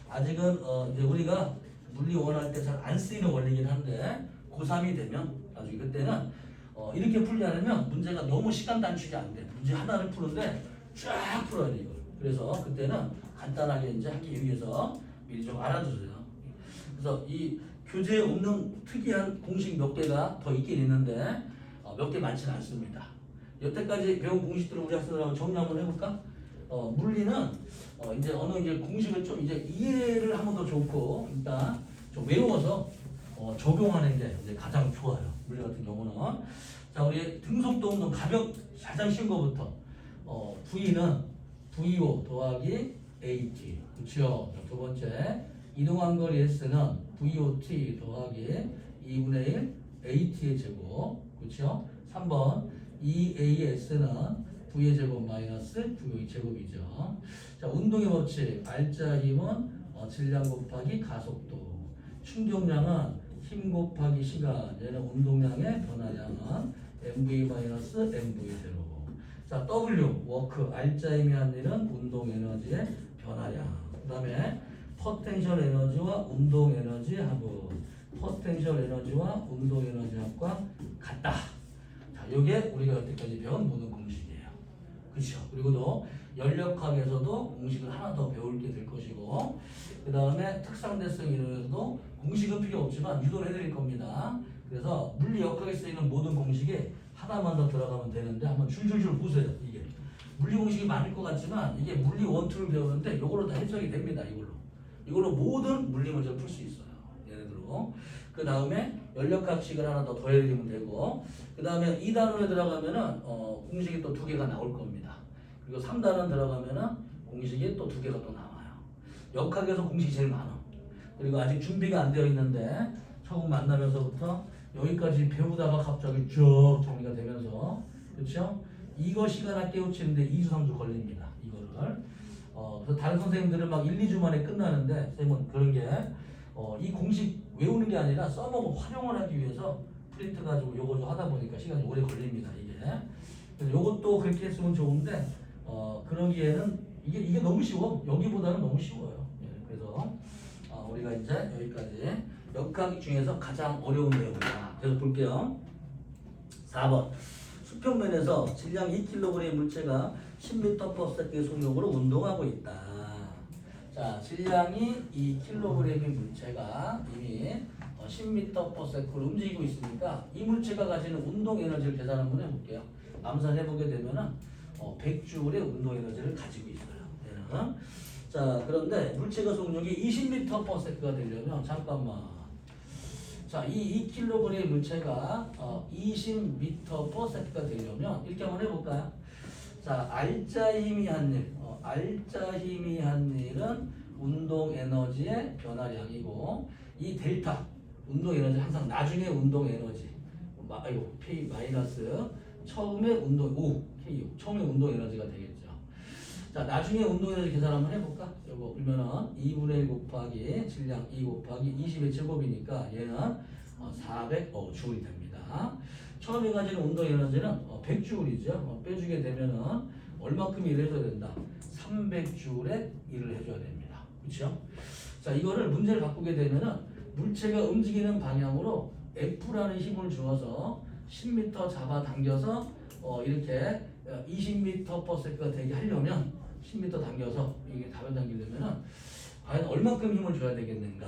아직은, 이제 우리가 물리 원할 때 잘 안 쓰이는 원리긴 한데, 고3이 되면, 나중에 그때는, 이렇게 풀려면 문제가 너무 시간 단축이 안 돼. 문제 하나를 푸는데 쫙 풀어야 돼, 이걸. 그래서 그때는 간단하게 이제 하기 위해서 미리 좀 알아두세요. 그래서 이 교재에 없는 특이한 공식 몇 개가 더 있긴 있는데, 몇 개 많지는 않습니다. 여태까지 배운 공식들을 우리 학생들하고 정리 한번 해볼까? 물리는, 이제 어느 이제 공식을 좀 이제 이해를 하면 더 좋고, 일단 좀 외워서 적용하는 게 이제 가장 좋아요. 물리 같은 경우는. 자, 우리 등속도 운동 가장 쉬운 거부터. V는 VO 더하기 AT. 그렇죠? 두 번째, 이동한 거리 S는 VOT 더하기 2분의 1 AT의 제곱. 그렇죠? 3번, EAS는 V의 제곱 마이너스 VO의 제곱이죠. 자, 운동의 법칙. R자 힘은 질량 곱하기 가속도. 충격량은 힘 곱하기 시간. 얘는 운동량의 변화량은 mv-mv0. 자, W 워크. R자 힘이 한 일은 운동 에너지의 변화량. 그 다음에 포텐셜 에너지와 운동 에너지 합은 포텐셜 에너지와 운동 에너지 합과 같다. 자, 이게 우리가 여태까지 배운 모든 공식이에요. 그렇죠? 그리고 또 연력학에서도 공식을 하나 더 배울 게 될 것이고, 그 다음에 특상대성 이론에서도 공식은 필요 없지만 유도를 해드릴 겁니다. 그래서 물리 역학에 쓰이는 모든 공식이 하나만 더 들어가면 되는데 한번 줄줄줄 보세요. 이게 물리 공식이 많을 것 같지만 이게 물리 원투를 배우는데 이걸로 다 해석이 됩니다. 이걸로 모든 물리 문제를 풀 수 있어요. 얘네들로. 그 다음에 연력학식을 하나 더 더해드리면 되고, 그 다음에 2단원에 들어가면은 공식이 또 2개가 나올 겁니다. 그리고 3단원 들어가면은 공식이 또 2개가 또 나와요. 역학에서 공식이 제일 많아. 그리고 아직 준비가 안 되어 있는데 처음 만나면서부터 여기까지 배우다가 갑자기 쭉 정리가 되면서, 그렇죠? 이거 시간 깨우치는데 2주 3주 걸립니다. 이거를. 그래서 다른 선생님들은 막 1, 2주 만에 끝나는데 선생님은 그런 게 이 공식 외우는 게 아니라 써먹고 활용을 하기 위해서 프린트 가지고 요거 좀 하다 보니까 시간이 오래 걸립니다. 이게. 그래서 요것도 그렇게 했으면 좋은데 그러기에는 이게 너무 쉬워. 여기보다는 너무 쉬워요. 예, 그래서 우리가 이제 여기까지 역학 중에서 가장 어려운 내용이다. 그래서 볼게요. 4번. 수평면에서 질량 2kg의 물체가 10m/s의 속력으로 운동하고 있다. 자, 질량이 2kg의 물체가 이미 10m/s로 움직이고 있으니까 이 물체가 가지는 운동 에너지를 계산 한번 해볼게요. 암산해 보게 되면은 100J의 운동 에너지를 가지고 있어요. 얘는. 자, 그런데 물체가 속력이 20m/s가 되려면 잠깐만. 자, 이 2kg의 물체가 20m/s가 되려면 이렇게 한번 해볼까요? 자, R자 힘이 한 일. R자 힘이 한 일은 운동 에너지의 변화량이고, 이 델타 운동 에너지 항상 나중에 운동 에너지 P 마이너스 처음에 운동 K 처음에 운동 에너지가 되겠죠. 자, 나중에 운동 에너지 계산 한번 해볼까? 요거 그러면은 2분의 1 곱하기 질량 2 곱하기 20의 제곱이니까 얘는 400J이 됩니다. 처음에 가지는 운동 에너지는 100J이죠. 빼주게 되면은 얼마큼 일을 해줘야 된다? 300J의 일을 해줘야 됩니다. 그렇죠? 자, 이거를 문제를 바꾸게 되면은 물체가 움직이는 방향으로 F라는 힘을 주어서 10m 잡아당겨서 이렇게 20m/s가 되게 하려면 10m 당겨서 이게 잡아당기려면은 과연 얼마큼 힘을 줘야 되겠는가?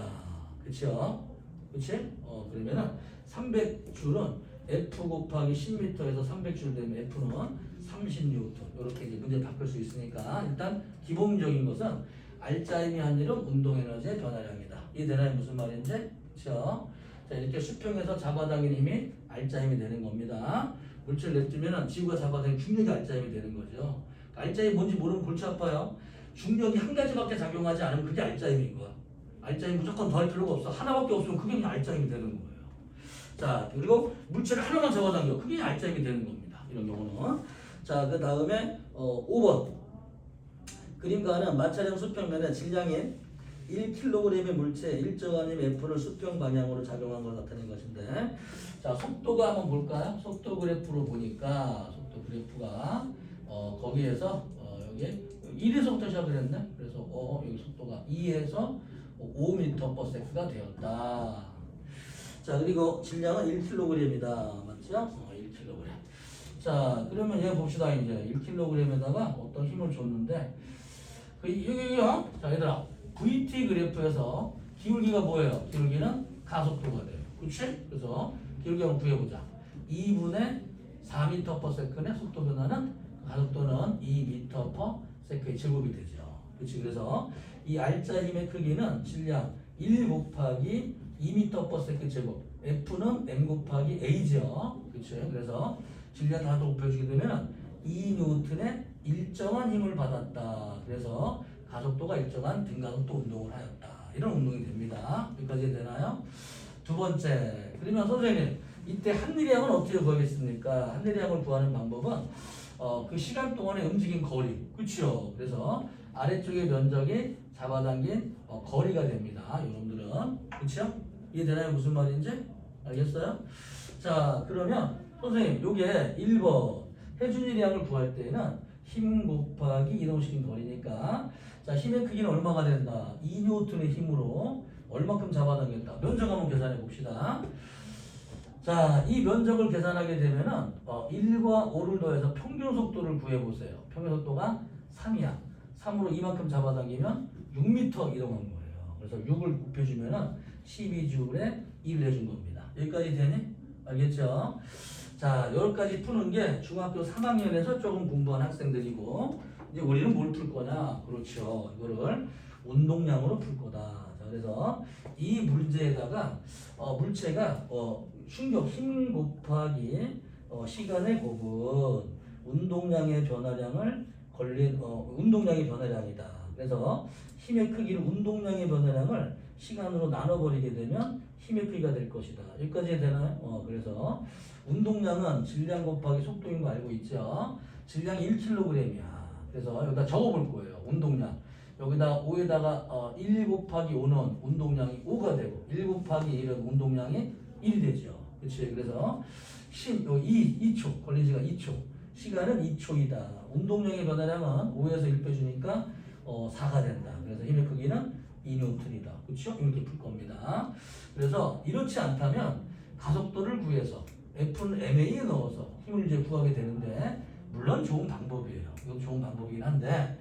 그렇죠? 그렇지? 그러면은 300J는 F 곱하기 10m에서 300J 되면 F는 30N. 이렇게 이제 문제 바꿀 수 있으니까 일단 기본적인 것은 R자 힘이 한 일은 운동 에너지의 변화량이다. 이 대단히 무슨 말인지? 그렇죠? 자, 이렇게 수평에서 잡아당기는 힘이 R자 힘이 되는 겁니다. 물체를 냅두면 지구가 잡아당기는 중력이 R자 힘이 되는 거죠. R자 힘이 뭔지 모르면 골치 아파요. 중력이 한 가지밖에 작용하지 않으면 그게 R자 힘인 거야. R자 힘 무조건 더 할 필요가 없어. 하나밖에 없으면 그게 그냥 R자 힘이 되는 거예요. 자, 그리고 물체를 하나만 잡아당겨. 그게 알짜힘이 되는 겁니다. 이런 경우는. 자, 그 다음에 5번. 그림과는 마찰형 수평면에 질량인 1kg의 물체에 일정한 힘 F를 수평 방향으로 작용한 걸 나타낸 것인데, 자, 속도가 한번 볼까요? 속도 그래프로 보니까 속도 그래프가 거기에서 여기 1에서부터 시작을 했네. 그래서 여기 속도가 2에서 5m/s가 되었다. 자, 그리고 질량은 1kg이다. 맞죠? 1kg. 자, 그러면 얘 봅시다. 이제 1kg에다가 어떤 힘을 줬는데, 여기요. 자, 얘들아, VT 그래프에서 기울기가 뭐예요? 기울기는 가속도가 돼요. 그렇지? 그래서 기울기 한번 구해보자. 2분의 4m/s의 속도 변화는 가속도는 2m/s의 제곱이 되죠. 그렇지? 그래서 이 알짜 힘의 크기는 질량 1 곱하기 2m/s 제곱. F는 m 곱하기 a죠. 그렇죠? 그래서 질량 다 곱해주게 되면 2N의 일정한 힘을 받았다. 그래서 가속도가 일정한 등가속도 운동을 하였다. 이런 운동이 됩니다. 여기까지 되나요? 두 번째. 그러면 선생님, 이때 한일량은 어떻게 구하겠습니까? 한일량을 구하는 방법은 그 시간 동안에 움직인 거리. 그렇죠? 그래서 아래쪽의 면적이 잡아당긴 거리가 됩니다. 여러분들은. 그렇죠? 이해되나요? 무슨 말인지? 알겠어요? 자, 그러면 선생님, 요게 1번 해준일량을 구할 때는 힘 곱하기 이동시킨 거리니까, 자, 힘의 크기는 얼마가 된다? 2N의 힘으로 얼마큼 잡아당겼다? 면적 한번 계산해 봅시다. 자, 이 면적을 계산하게 되면은 1과 5를 더해서 평균 속도를 구해보세요. 평균 속도가 3이야. 3으로 이만큼 잡아당기면 6m 이동한 거예요. 그래서 6을 곱해주면은 12J에 1을 해준 겁니다. 여기까지 되니? 알겠죠? 자, 여기까지 푸는 게 중학교 3학년에서 조금 공부한 학생들이고, 이제 우리는 뭘 풀 거냐? 그렇죠. 이거를 운동량으로 풀 거다. 자, 그래서 이 문제에다가 물체가 충격 힘 곱하기 시간의 곱은 운동량의 변화량을 걸린 운동량의 변화량이다. 그래서 힘의 크기를 운동량의 변화량을 시간으로 나눠버리게 되면 힘의 크기가 될 것이다. 여기까지 되나요? 그래서 운동량은 질량 곱하기 속도인 거 알고 있죠? 질량이 1kg이야. 그래서 여기다 적어볼 거예요. 운동량. 여기다 5에다가 1 곱하기 5는 운동량이 5가 되고, 1 곱하기 1은 운동량이 1이 되죠. 그치? 그래서 2초, 걸린 시간 2초. 시간은 2초이다. 운동량의 변화량은 5에서 1 빼주니까 4가 된다. 그래서 힘의 크기는 2N이다. 그렇죠? 이렇게 풀 겁니다. 그래서 이렇지 않다면 가속도를 구해서 F는 MA에 넣어서 힘을 이제 구하게 되는데, 물론 좋은 방법이에요. 이건 좋은 방법이긴 한데,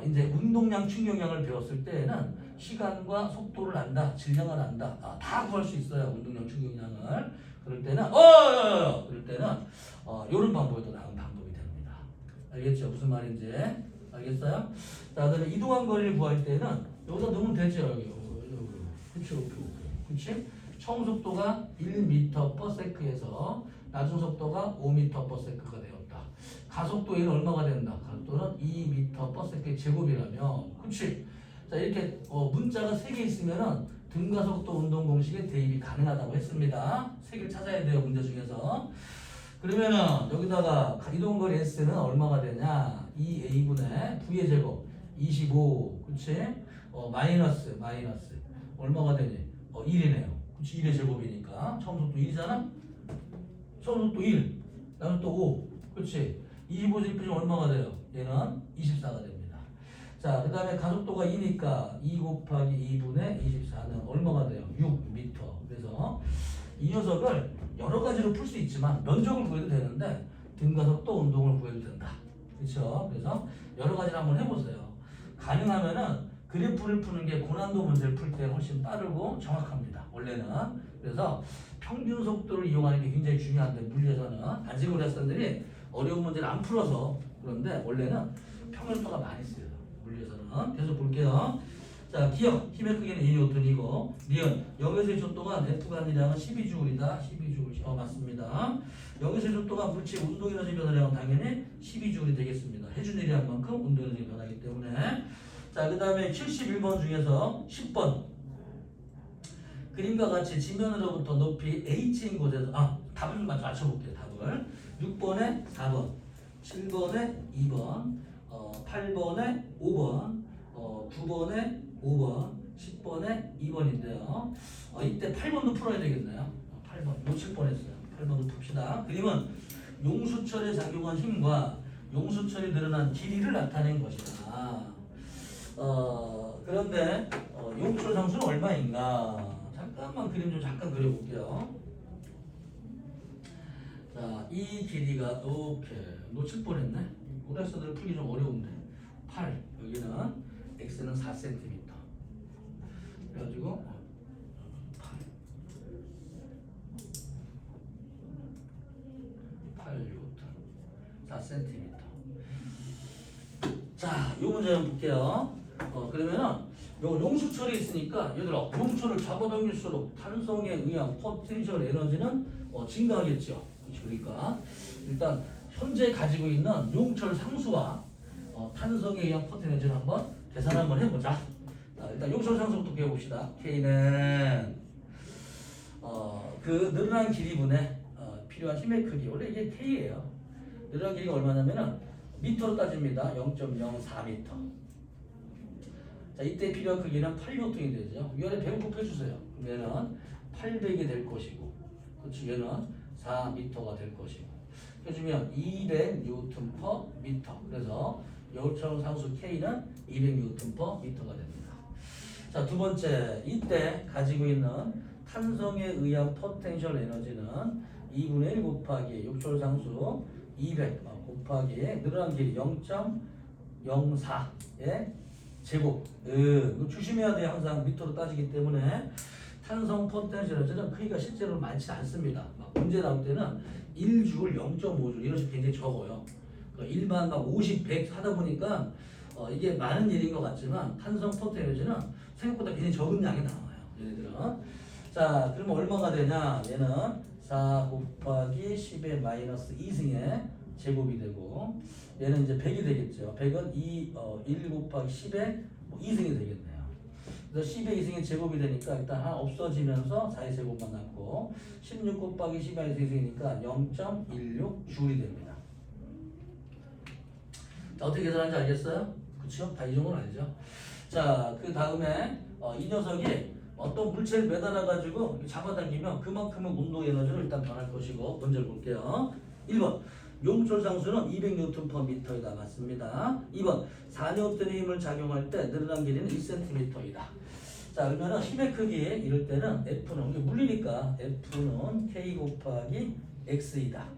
이제 운동량, 충격량을 배웠을 때에는 시간과 속도를 안다, 질량을 안다, 다 구할 수 있어요. 운동량, 충격량을. 그럴 때는 그럴 때는 이런 방법이 더 나은 방법이 됩니다. 알겠죠? 무슨 말인지 알겠어요? 자, 그다음에 이동한 거리를 구할 때는 여기다 넣으면 되죠. 여기. 그렇죠? 그렇지? 처음 속도가 1m/s에서 낮은 속도가 5m/s가 되었다. 가속도에는 얼마가 된다? 가속도는 2m/s 제곱이라면, 그렇지? 자, 이렇게 문자가 3개 있으면은 등가속도 운동 공식에 대입이 가능하다고 했습니다. 3개를 찾아야 돼요, 문제 중에서. 그러면은 여기다가 이동거리 S는 얼마가 되냐? 2A분의 V의 제곱 25, 그렇지? 마이너스 얼마가 되니? 1이네요. 그렇지? 1의 제곱이니까 처음 속도 1이잖아? 처음 속도 1, 다음 또 5, 그렇지? 25 제곱이면 얼마가 돼요? 얘는 24가 됩니다. 자, 그 다음에 가속도가 2니까 2 곱하기 2분의 24는 얼마가 돼요? 6m. 그래서 이 녀석을 여러 가지로 풀 수 있지만 면적을 구해도 되는데 등가속도 운동을 구해도 된다. 그렇죠? 그래서 여러 가지를 한번 해보세요. 가능하면은 그래프를 푸는 게 고난도 문제를 풀 때 훨씬 빠르고 정확합니다. 원래는. 그래서 평균 속도를 이용하는 게 굉장히 중요한데, 물리에서는 단식으로 학생들이 어려운 문제를 안 풀어서 그런데 원래는 평균 속도가 많이 쓰여요. 물리에서는. 계속 볼게요. 자, 기억 힘의 크기는 2N이고, 니은 0에서 1초 동안 F가 한량은 12J이다. 12J. 맞습니다. 0에서 1초 동안 물체 운동 에너지 변화량은 당연히 12J이 되겠습니다. 해준 일이한 만큼 운동 에너지 변하기 때문에. 자, 그 다음에 71번 중에서 10번. 그림과 같이 지면으로부터 높이 h인 곳에서 답을 좀 맞춰볼게요. 답을 6번에 4번, 7번에 2번, 8번에 5번, 9번에 5번, 10번에 2번인데요. 이때 8번도 풀어야 되겠네요. 8번 놓칠 뻔했어요. 8번도 풉시다. 그림은 용수철에 작용한 힘과 용수철이 늘어난 길이를 나타낸 것이다. 그런데 용철 상수는 얼마인가? 잠깐만 그림 좀 잠깐 그려볼게요. 자, 이 길이가 이렇게 놓칠 뻔했네. 고등학생들 풀기 좀 어려운데 8 여기는 x는 4cm. 그래가지고 8뉴턴 4cm. 자, 이 문제 한번 볼게요. 그러면은 요 용수철이 있으니까 얘들아 용철을 잡아당길수록 탄성에 의한 포텐셜 에너지는 증가하겠죠. 그러니까 일단 현재 가지고 있는 용철 상수와 탄성에 의한 포텐셜 에너지를 한번 계산 한번 해보자. 일단 용철 상수부터 배워봅시다. K는 그 늘어난 길이분에 필요한 힘의 크기, 원래 이게 K예요. 늘어난 길이가 얼마냐면은 미터로 따집니다. 0.04m. 자, 이때 필요한 크기는 8N이 되죠. 위아래 100을 곱해주세요. 그러면은 800이 될 것이고, 그렇지, 얘는 4m가 될 것이고, 해주면 200N/m. 그래서 요철 상수 K는 200N/m가 됩니다. 자, 두 번째, 이때 가지고 있는 탄성에 의한 포텐셜 에너지는 2분의 1 곱하기 욕철 상수 200 곱하기 늘어난 길이 0.04의 제곱. 이거 조심해야 돼요. 항상 미터로 따지기 때문에 탄성 포텐셜 에너지는 크기가 실제로 많지 않습니다. 문제 나올 때는 1줄, 0.5줄 이런 식으로 굉장히 적어요. 일반 막 50, 100 하다 보니까 이게 많은 일인 것 같지만 탄성 포텐셜 에너지는 생각보다 굉장히 적은 양이 나와요. 얘네들은. 자, 그러면 얼마가 되냐? 얘는 4 곱하기 10의 마이너스 2승의 제곱이 되고, 얘는 이제 100이 되겠죠. 100은 1 곱하기 10의 2승이 되겠네요. 그래서 10의 2승의 제곱이 되니까 일단 하나 없어지면서 4의 제곱만 남고, 16 곱하기 10의 2승이니까 0.16줄이 됩니다. 자, 어떻게 계산하는지 알겠어요? 그쵸? 다 이 정도는 알죠? 자, 그 다음에 이 녀석이 어떤 물체를 매달아가지고 잡아당기면 그만큼의 운동 에너지를 일단 변할 것이고, 문제를 볼게요. 1번 용철 상수는 200Nm/m이다. 맞습니다. 2번 4N의 힘을 작용할 때 늘어난 길이는 1cm이다. 자, 그러면 힘의 크기 이럴 때는 F는 이게 물리니까 F는 K 곱하기 X이다.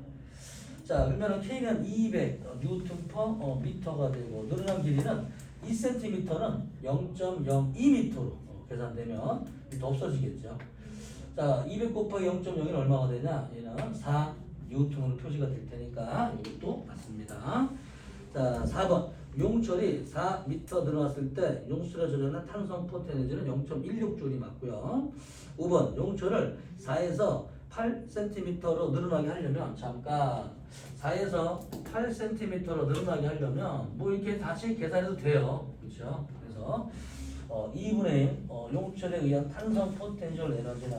자, 그러면 K는 200Nm/m가 되고, 늘어난 길이는 2cm는 0.02m로 계산되면 또 없어지겠죠. 자, 200 곱하기 0.01은 얼마가 되냐? 얘는 4N으로 표시가 될 테니까 이것도 맞습니다. 자, 4번 용철이 4m 들어갔을 때 용수가 저장한 탄성 포텐셜은 0.16줄이 맞고요. 5번 용철을 4에서 8cm로 늘어나게 하려면, 잠깐 4에서 8cm로 늘어나게 하려면 뭐 이렇게 다시 계산해도 돼요. 그렇죠? 그래서 2분의 용철에 의한 탄성 포텐셜 에너지는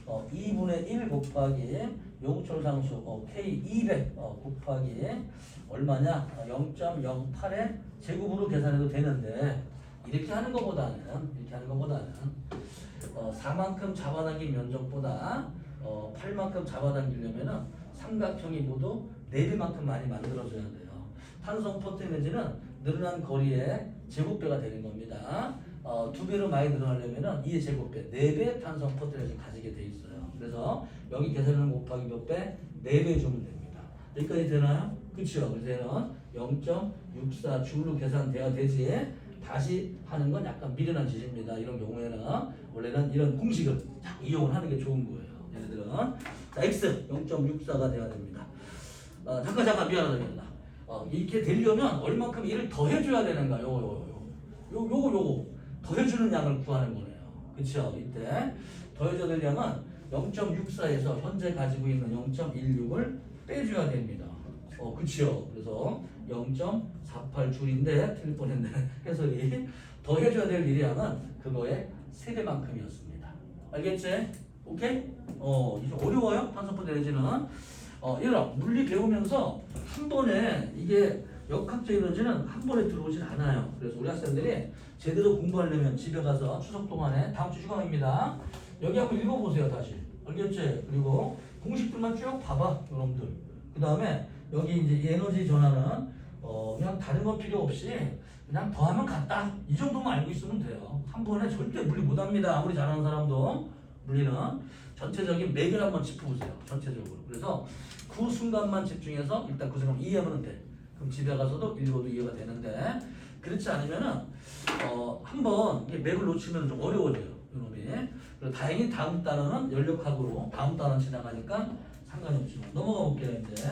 2분의 1 곱하기 용철 상수 K 200 곱하기 얼마냐? 0.08의 제곱으로 계산해도 되는데, 이렇게 하는 것보다는 4만큼 잡아당긴 면적보다 8만큼 잡아당기려면 삼각형이 모두 4배만큼 많이 만들어져야 돼요. 탄성 포텐셜은 늘어난 거리의 제곱배가 되는 겁니다. 2배로 많이 늘어나려면 2의 제곱배, 4배 탄성 포텐셜을 가지게 돼 있어요. 그래서 여기 계산하는 곱하기 몇 배? 4배 주면 됩니다. 여기까지 되나요? 그렇죠. 그래서 얘는 0.64줄로 계산돼야 되지, 다시 하는 건 약간 미련한 짓입니다. 이런 경우에는 원래는 이런 공식을 이용을 하는 게 좋은 거예요. 얘네들은. 자, x 0.64가 돼야 됩니다. 잠깐 미안하다. 이렇게 되려면 얼마큼 일을 더 해줘야 되는가? 요거 더해주는 양을 구하는 거네요. 그쵸? 이때 더해줘야 될 양은 0.64에서 현재 가지고 있는 0.16을 빼줘야 됩니다. 그쵸? 그래서 0.48줄인데 틀릴 뻔했네. 해석이 더해줘야 될 일의 양은 그거의 3배만큼이었습니다. 알겠지? 오케이? 이제 어려워요? 탄소포대 에너지는. 얘들아, 물리 배우면서 한 번에 이게 역학적 에너지는 한 번에 들어오진 않아요. 그래서 우리 학생들이 제대로 공부하려면 집에 가서 추석 동안에 다음 주 휴강입니다. 여기 한번 읽어보세요, 다시. 알겠지? 그리고 공식들만 쭉 봐봐, 여러분들. 그 다음에 여기 이제 이 에너지 전환은 그냥 다른 건 필요 없이 그냥 더하면 같다. 이 정도만 알고 있으면 돼요. 한 번에 절대 물리 못합니다. 아무리 잘하는 사람도. 물리는 전체적인 맥을 한번 짚어보세요. 전체적으로. 그래서 그 순간만 집중해서 일단 그 순간 이해하면 돼. 그럼 집에 가서도 읽어도 이해가 되는데 그렇지 않으면은 한번 맥을 놓치면 좀 어려워져요. 이놈이. 그리고 다행히 다음 단어는 연력학으로 다음 단어 지나가니까 상관이 없지만 넘어가 볼게요. 이제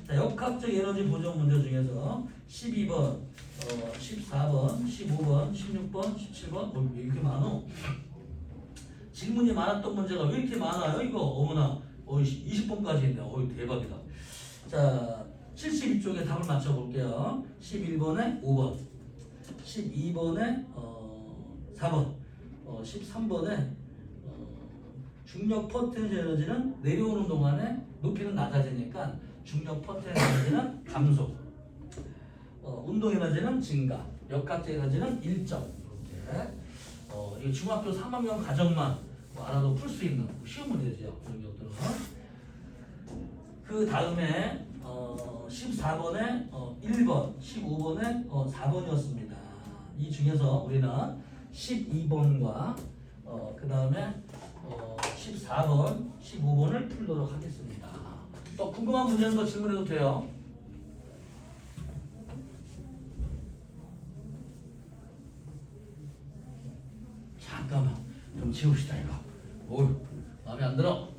자, 역학적 에너지 보존 문제 중에서 12번, 14번, 15번, 16번, 17번 왜 이렇게 많어? 질문이 많았던 문제가 왜 이렇게 많아요? 이거 어머나 20번까지 있네. 대박이다. 자 72쪽에 답을 맞춰볼게요. 11번에 5번, 12번에 4번, 13번에 중력 포텐셜 에너지는 내려오는 동안에 높이는 낮아지니까 중력 포텐셜 에너지는 감소, 운동 에너지는 증가, 역학적 에너지는 일정. 이렇게 이 중학교 3학년 가정만 알아도 풀 수 있는 쉬운 문제죠. 이런 것들은. 그 다음에 14번에 1번, 15번에 4번이었습니다. 이 중에서 우리는 12번과 그 다음에 14번, 15번을 풀도록 하겠습니다. 또 궁금한 문제 있는 거 질문해도 돼요. 잠깐만 좀 지웁시다 이거. 어휴 마음에 안 들어.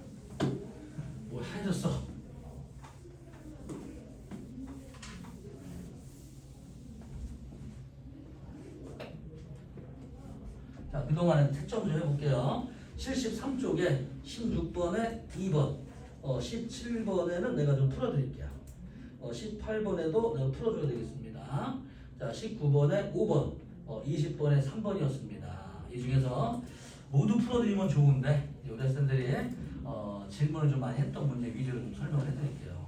뭐 해졌어. 자, 그동안에 채점 좀 해볼게요. 73쪽에 16번에 2번, 17번에는 내가 좀 풀어드릴게요. 18번에도 내가 풀어줘야 되겠습니다. 자, 19번에 5번, 20번에 3번이었습니다. 이 중에서 모두 풀어드리면 좋은데 우리 학생들이 질문을 좀 많이 했던 문제 위주로 좀 설명을 해드릴게요.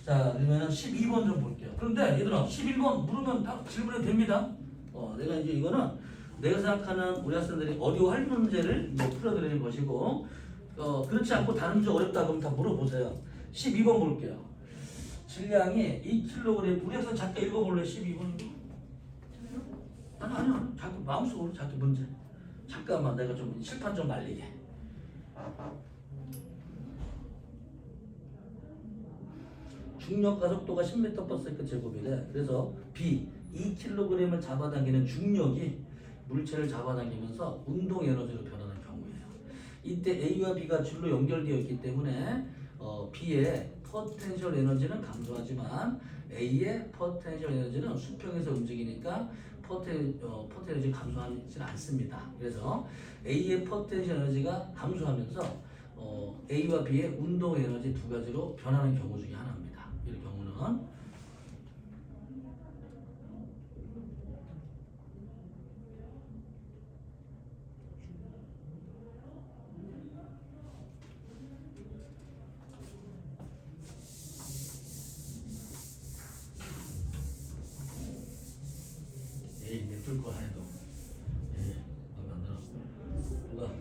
자, 그러면 12번 좀 볼게요. 그런데 얘들아 11번 물으면 다 질문해도 됩니다. 내가 이제 이거는 내가 생각하는 우리 학생들이 어려워할 문제를 뭐 풀어드리는 것이고 그렇지 않고 다른 문제 어렵다 그러면 다 물어보세요. 12번 볼게요. 질량이 2kg. 우리 학생 잠깐 읽어볼래? 12번. 아니야. 자꾸 마음속으로 자꾸 문제. 잠깐만 내가 좀 칠판 좀 말리게. 중력 가속도가 10m/s 제곱이래. 그래서 B 2kg을 잡아당기는 중력이 물체를 잡아당기면서 운동 에너지로 변하는 경우예요. 이때 A와 B가 줄로 연결되어 있기 때문에 B의 포텐셜 에너지는 감소하지만 A의 포텐셜 에너지는 수평에서 움직이니까 포텐셜 에너지 감소하지 않습니다. 그래서 A의 포텐셜 에너지가 감소하면서 A와 B의 운동 에너지 두 가지로 변하는 경우 중에 하나입니다. 이 경우는 예쁠 거 해도 마음에 안 들어. 누가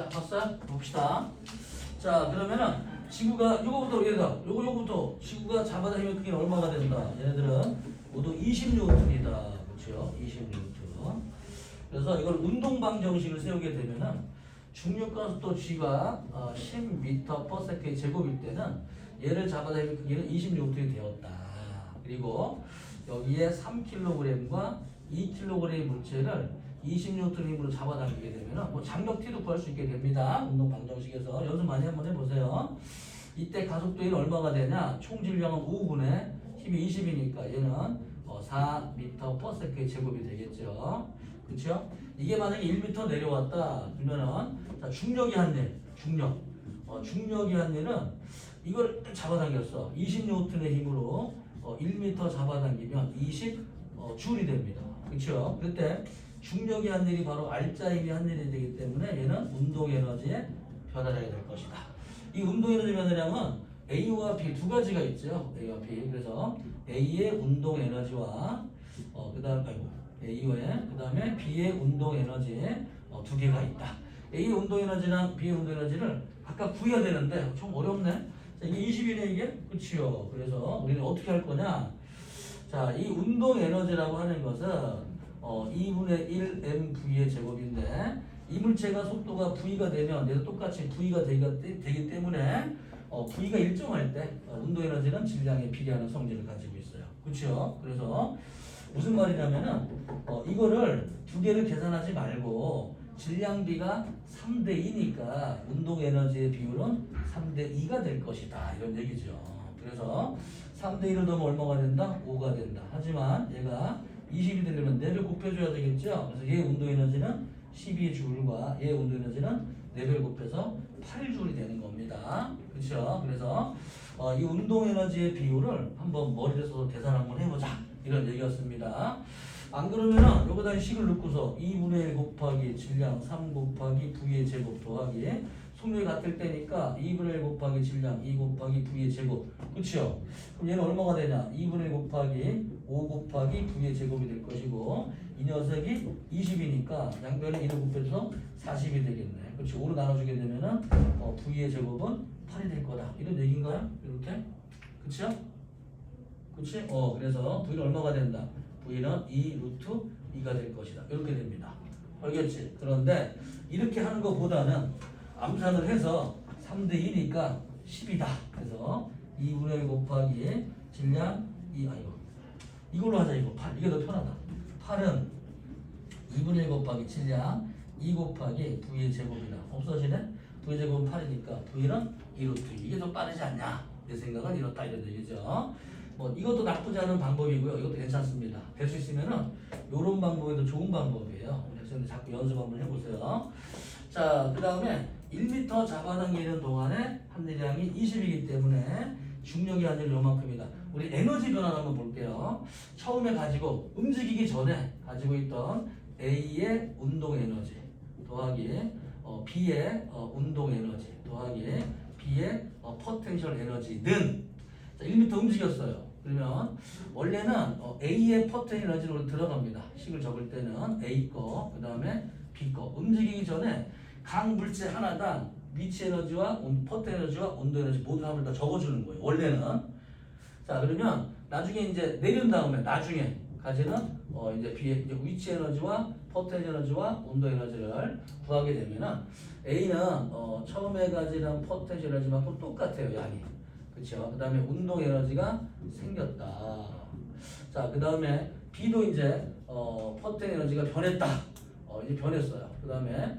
자, 봤어요? 봅시다. 자, 그러면은 지구가 요거부터 얘가 요거부터 지구가 잡아당기면 크기는 얼마가 된다? 얘네들은 모두 20뉴턴이다. 그렇죠? 20뉴턴. 그래서 이걸 운동 방정식을 세우게 되면은 중력과 속도 g가 10m/s 제곱일 때는 얘를 잡아당기면 크기는 20뉴턴이 되었다. 그리고 여기에 3kg과 2kg의 물체를 20뉴턴 힘으로 잡아당기게 되면 뭐 장력 T도 구할 수 있게 됩니다. 운동 방정식에서 연습 많이 한번 해보세요. 이때 가속도는 얼마가 되냐? 총 질량은 5분의 힘이 20이니까 얘는 4m/s 제곱이 되겠죠. 그렇죠? 이게 만약에 1m 내려왔다 그러면은 자, 중력이 한 일, 중력이 한 일은 이걸 잡아당겼어. 20뉴턴의 힘으로 1m 잡아당기면 20줄이 됩니다. 그렇죠? 그때 중력이 한 일이 바로 R자 힘이 한 일이 되기 때문에 얘는 운동 에너지의 변화량이 될 것이다. 이 운동 에너지 변화량은 A와 B 두 가지가 있죠. A와 B. 그래서 A의 운동 에너지와 그다음에 B의 운동 에너지 두 개가 있다. A의 운동 에너지랑 B의 운동 에너지를 각각 구해야 되는데 좀 어렵네. 자, 이게 20이네 이게. 그렇지요. 그래서 우리는 어떻게 할 거냐? 자, 이 운동 에너지라고 하는 것은 2분의 1 mv의 제곱인데 이 물체가 속도가 v가 되면 얘도 똑같이 v가 되기 때문에 v가 일정할 때 운동 에너지는 질량에 비례하는 성질을 가지고 있어요. 그렇죠? 그래서 무슨 말이냐면은 이거를 두 개를 계산하지 말고 질량비가 3대 2니까 운동 에너지의 비율은 3대 2가 될 것이다. 이런 얘기죠. 그래서 3대 1을 넣으면 얼마가 된다? 5가 된다. 하지만 얘가 20이 되려면 4배 곱해줘야 되겠죠. 그래서 얘 운동 에너지는 12줄과 얘 운동 에너지는 4배를 곱해서 8줄이 되는 겁니다. 그렇죠? 그래서 이 운동 에너지의 비율을 한번 머리를 써서 계산 한번 해보자. 이런 얘기였습니다. 안 그러면은 여기다 식을 넣고서 2분의 1 곱하기 질량 3 곱하기 V의 제곱 더하기 속력이 같을 때니까 2분의 1 곱하기 질량 2 곱하기 V의 제곱. 그렇죠? 그럼 얘는 얼마가 되냐? 2분의 1 곱하기 5 곱하기 V의 제곱이 될 것이고 이 녀석이 20이니까 양변에 1을 곱해서 40이 되겠네. 그렇지? 5로 나눠주게 되면은 V의 제곱은 8이 될 거다. 이런 얘기인가요? 이렇게? 그렇죠? 그렇지? 그래서 V는 얼마가 된다? V는 2 루트 2가 될 것이다. 이렇게 됩니다. 알겠지? 그런데 이렇게 하는 것보다는 암산을 해서 3대 2니까 10이다. 그래서 2분의 1 곱하기 질량 2, 이걸로 하자. 이거 8. 이게 더 편하다. 8은 2분의 1 곱하기 질량 2 곱하기 V의 제곱이다. 없어지네? V의 제곱은 8이니까 V는 2 루트 2. 이게 더 빠르지 않냐? 내 생각은 이렇다. 이런 얘기죠. 이것도 나쁘지 않은 방법이고요. 이것도 괜찮습니다. 될 수 있으면은 요런 방법이 더 좋은 방법이에요. 우리 학생들 자꾸 연습 한번 해보세요. 자, 그 다음에 1m 잡아당기는 동안에 함유량이 20이기 때문에 중력이 한 일은 요만큼이다. 우리 에너지 변화 한번 볼게요. 처음에 가지고 움직이기 전에 가지고 있던 A의 운동 에너지 더하기 B의 운동 에너지 더하기 B의 포텐셜 에너지는 1m 움직였어요. 그러면 원래는 A의 포텐셜 에너지로 들어갑니다. 식을 적을 때는 A 거, 그 다음에 B 거. 움직이기 전에 각 물체 하나당 위치 에너지와 포텐 에너지와 온도 에너지 모두 함을 다 적어주는 거예요. 원래는. 자, 그러면 나중에 이제 내린 다음에 나중에 가지는 이제 B의 이제 위치 에너지와 포텐 에너지와 온도 에너지를 구하게 되면은 A는 처음에 가지는 포텐 에너지만큼 똑같아요. 양이. 그렇죠. 그 다음에 운동 에너지가 생겼다. 자, 그 다음에 B도 이제 포텐 에너지가 변했다. 이제 변했어요. 그 다음에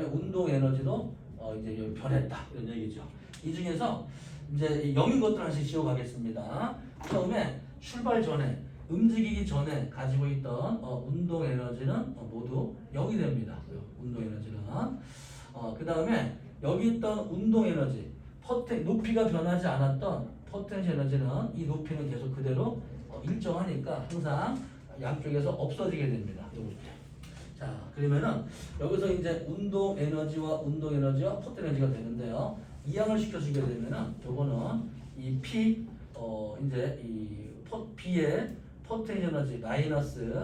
운동 에너지도 이제 변했다. 이런 얘기죠. 이 중에서 이제 0인 것들 하나씩 지워가겠습니다. 처음에 출발 전에 움직이기 전에 가지고 있던 운동 에너지는 모두 0이 됩니다. 운동 에너지는. 그 다음에 여기 있던 운동 에너지 높이가 변하지 않았던 포텐셜 에너지는 이 높이는 계속 그대로 일정하니까 항상 양쪽에서 없어지게 됩니다. 자, 그러면은 여기서 이제 운동 에너지와 포텐 에너지가 되는데요. 이항을 시켜주게 되면은 요거는 이 P 이제 이 B의 포텐셜 에너지 마이너스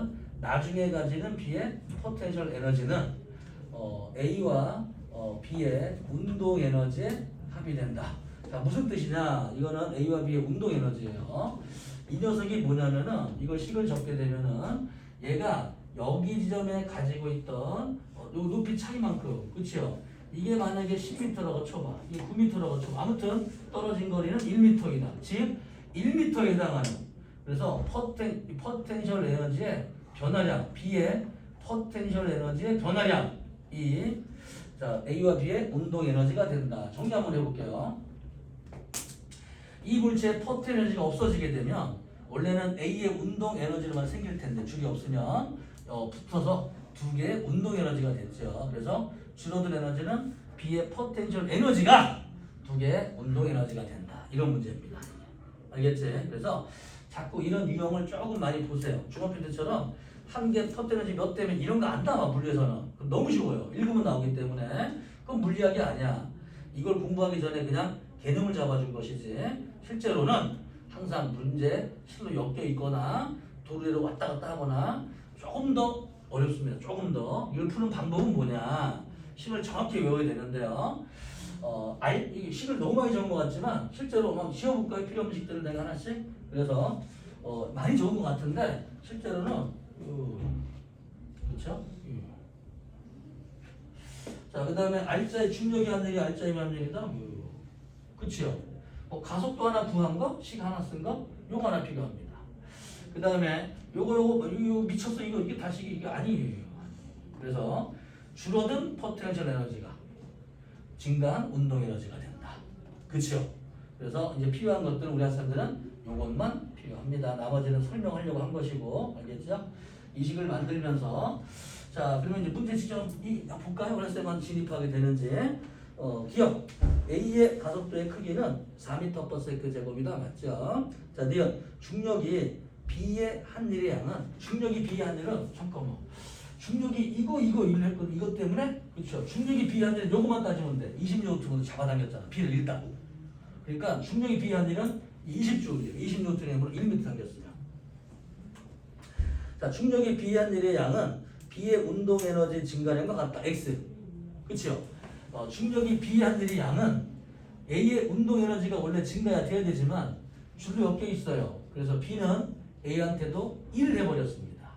나중에 가지는 B의 포텐셜 에너지는 A와 B의 운동 에너지에 합이 된다. 자, 무슨 뜻이냐? 이거는 A와 B의 운동 에너지예요. 이 녀석이 뭐냐면은 이걸 식을 적게 되면은 얘가 여기 지점에 가지고 있던 요 높이 차이만큼, 그치요? 이게 만약에 10m라고 쳐봐. 이게 9m라고 쳐봐. 아무튼 떨어진 거리는 1m이다. 즉 1m에 해당하는. 그래서 포텐셜 에너지의 변화량, B의 포텐셜 에너지의 변화량이 자, A와 B의 운동 에너지가 된다. 정리 한번 해볼게요. 이 물체의 포텐 에너지가 없어지게 되면 원래는 A의 운동 에너지로만 생길 텐데 줄이 없으면 붙어서 두 개의 운동 에너지가 됐죠. 그래서 줄어든 에너지는 B의 포텐셜 에너지가 두 개의 운동 에너지가 된다. 이런 문제입니다. 알겠지? 그래서 자꾸 이런 유형을 조금 많이 보세요. 중학교 때처럼 한 개 포텐 에너지 몇 대면 이런 거 안 나와 물리에서는. 너무 쉬워요. 읽으면 나오기 때문에. 그건 물리학이 아니야. 이걸 공부하기 전에 그냥 개념을 잡아준 것이지. 실제로는 항상 문제 실로 엮여 있거나 도로로 왔다 갔다 하거나 조금 더 어렵습니다. 조금 더. 이걸 푸는 방법은 뭐냐? 식을 정확히 외워야 되는데요. 이게 식을 너무 많이 적은 것 같지만 실제로 막 지어볼까요? 필요 없는 식들을 내가 하나씩. 그래서 많이 적은 것 같은데 실제로는 그렇죠? 자, 그 다음에 R자의 중력이 한 일이 R자의 함량이다. 그치요? 가속도 하나 구한 거, 식 하나 쓴 거, 요거 하나 필요합니다. 그 다음에 요거 미쳤어 이게 다시 이게 아니에요. 그래서 줄어든 포텐셜 에너지가 증가한 운동 에너지가 된다. 그치요? 그래서 이제 필요한 것들은 우리 학생들은 요것만 필요합니다. 나머지는 설명하려고 한 것이고, 알겠죠? 이 식을 만들면서 자, 그러면 이제 문제 지점 볼까요? 그래서만 진입하게 되는지. 기억 A의 가속도의 크기는 4m/s 제곱이다. 맞죠? 자, 니은 중력이 B의 한 일의 양은 중력이 B의 한 일은 잠깐만. 중력이 이거 일을 했거든. 이것 때문에 그렇죠. 중력이 B의 한 일은 요거만 따지면 돼. 20N으로 잡아당겼잖아. B를 일단. 그러니까 중력이 B의 한 일은 20J이에요. 20N으로 1m 당겼으면. 자, 중력이 B의 한 일의 양은 B의 운동 에너지 증가량과 같다. X. 그렇죠? 중력이 B의 한 일의 양은 A의 운동 에너지가 원래 증가해야 돼야 되지만 줄로 엮여 있어요. 그래서 B는 A한테도 1을 해버렸습니다.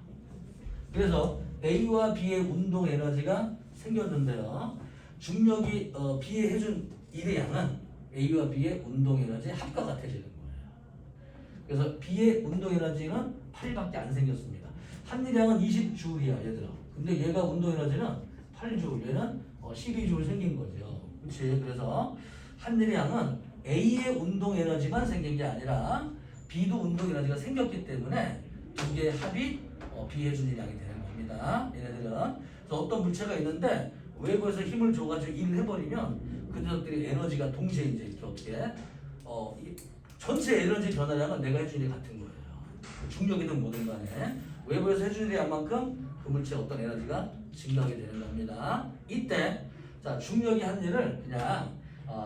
그래서 A와 B의 운동 에너지가 생겼는데요. 중력이 B에 해준 1의 양은 A와 B의 운동 에너지의 합과 같아지는 거예요. 그래서 B의 운동 에너지는 8밖에 안 생겼습니다. 한 일량은 20J야 얘들아. 근데 얘가 운동 에너지는 8J, 얘는 12J 생긴 거죠. 그렇지? 그래서 한 일의 양은 A의 운동 에너지만 생긴 게 아니라 B도 운동 에너지가 생겼기 때문에 두 개의 합이 B 해준 일량이 되는 겁니다. 얘네들은 그래서 어떤 물체가 있는데 외부에서 힘을 줘가지고 일을 해버리면 그 녀석들이 에너지가 동시에 이제 이렇게 전체 에너지 변화량은 내가 해준 일 같은 거예요. 중력이든 뭐든 간에 외부에서 해준 일의 양만큼 그 물체의 어떤 에너지가 증가하게 되는 겁니다. 이때 자, 중력이 한 일을 그냥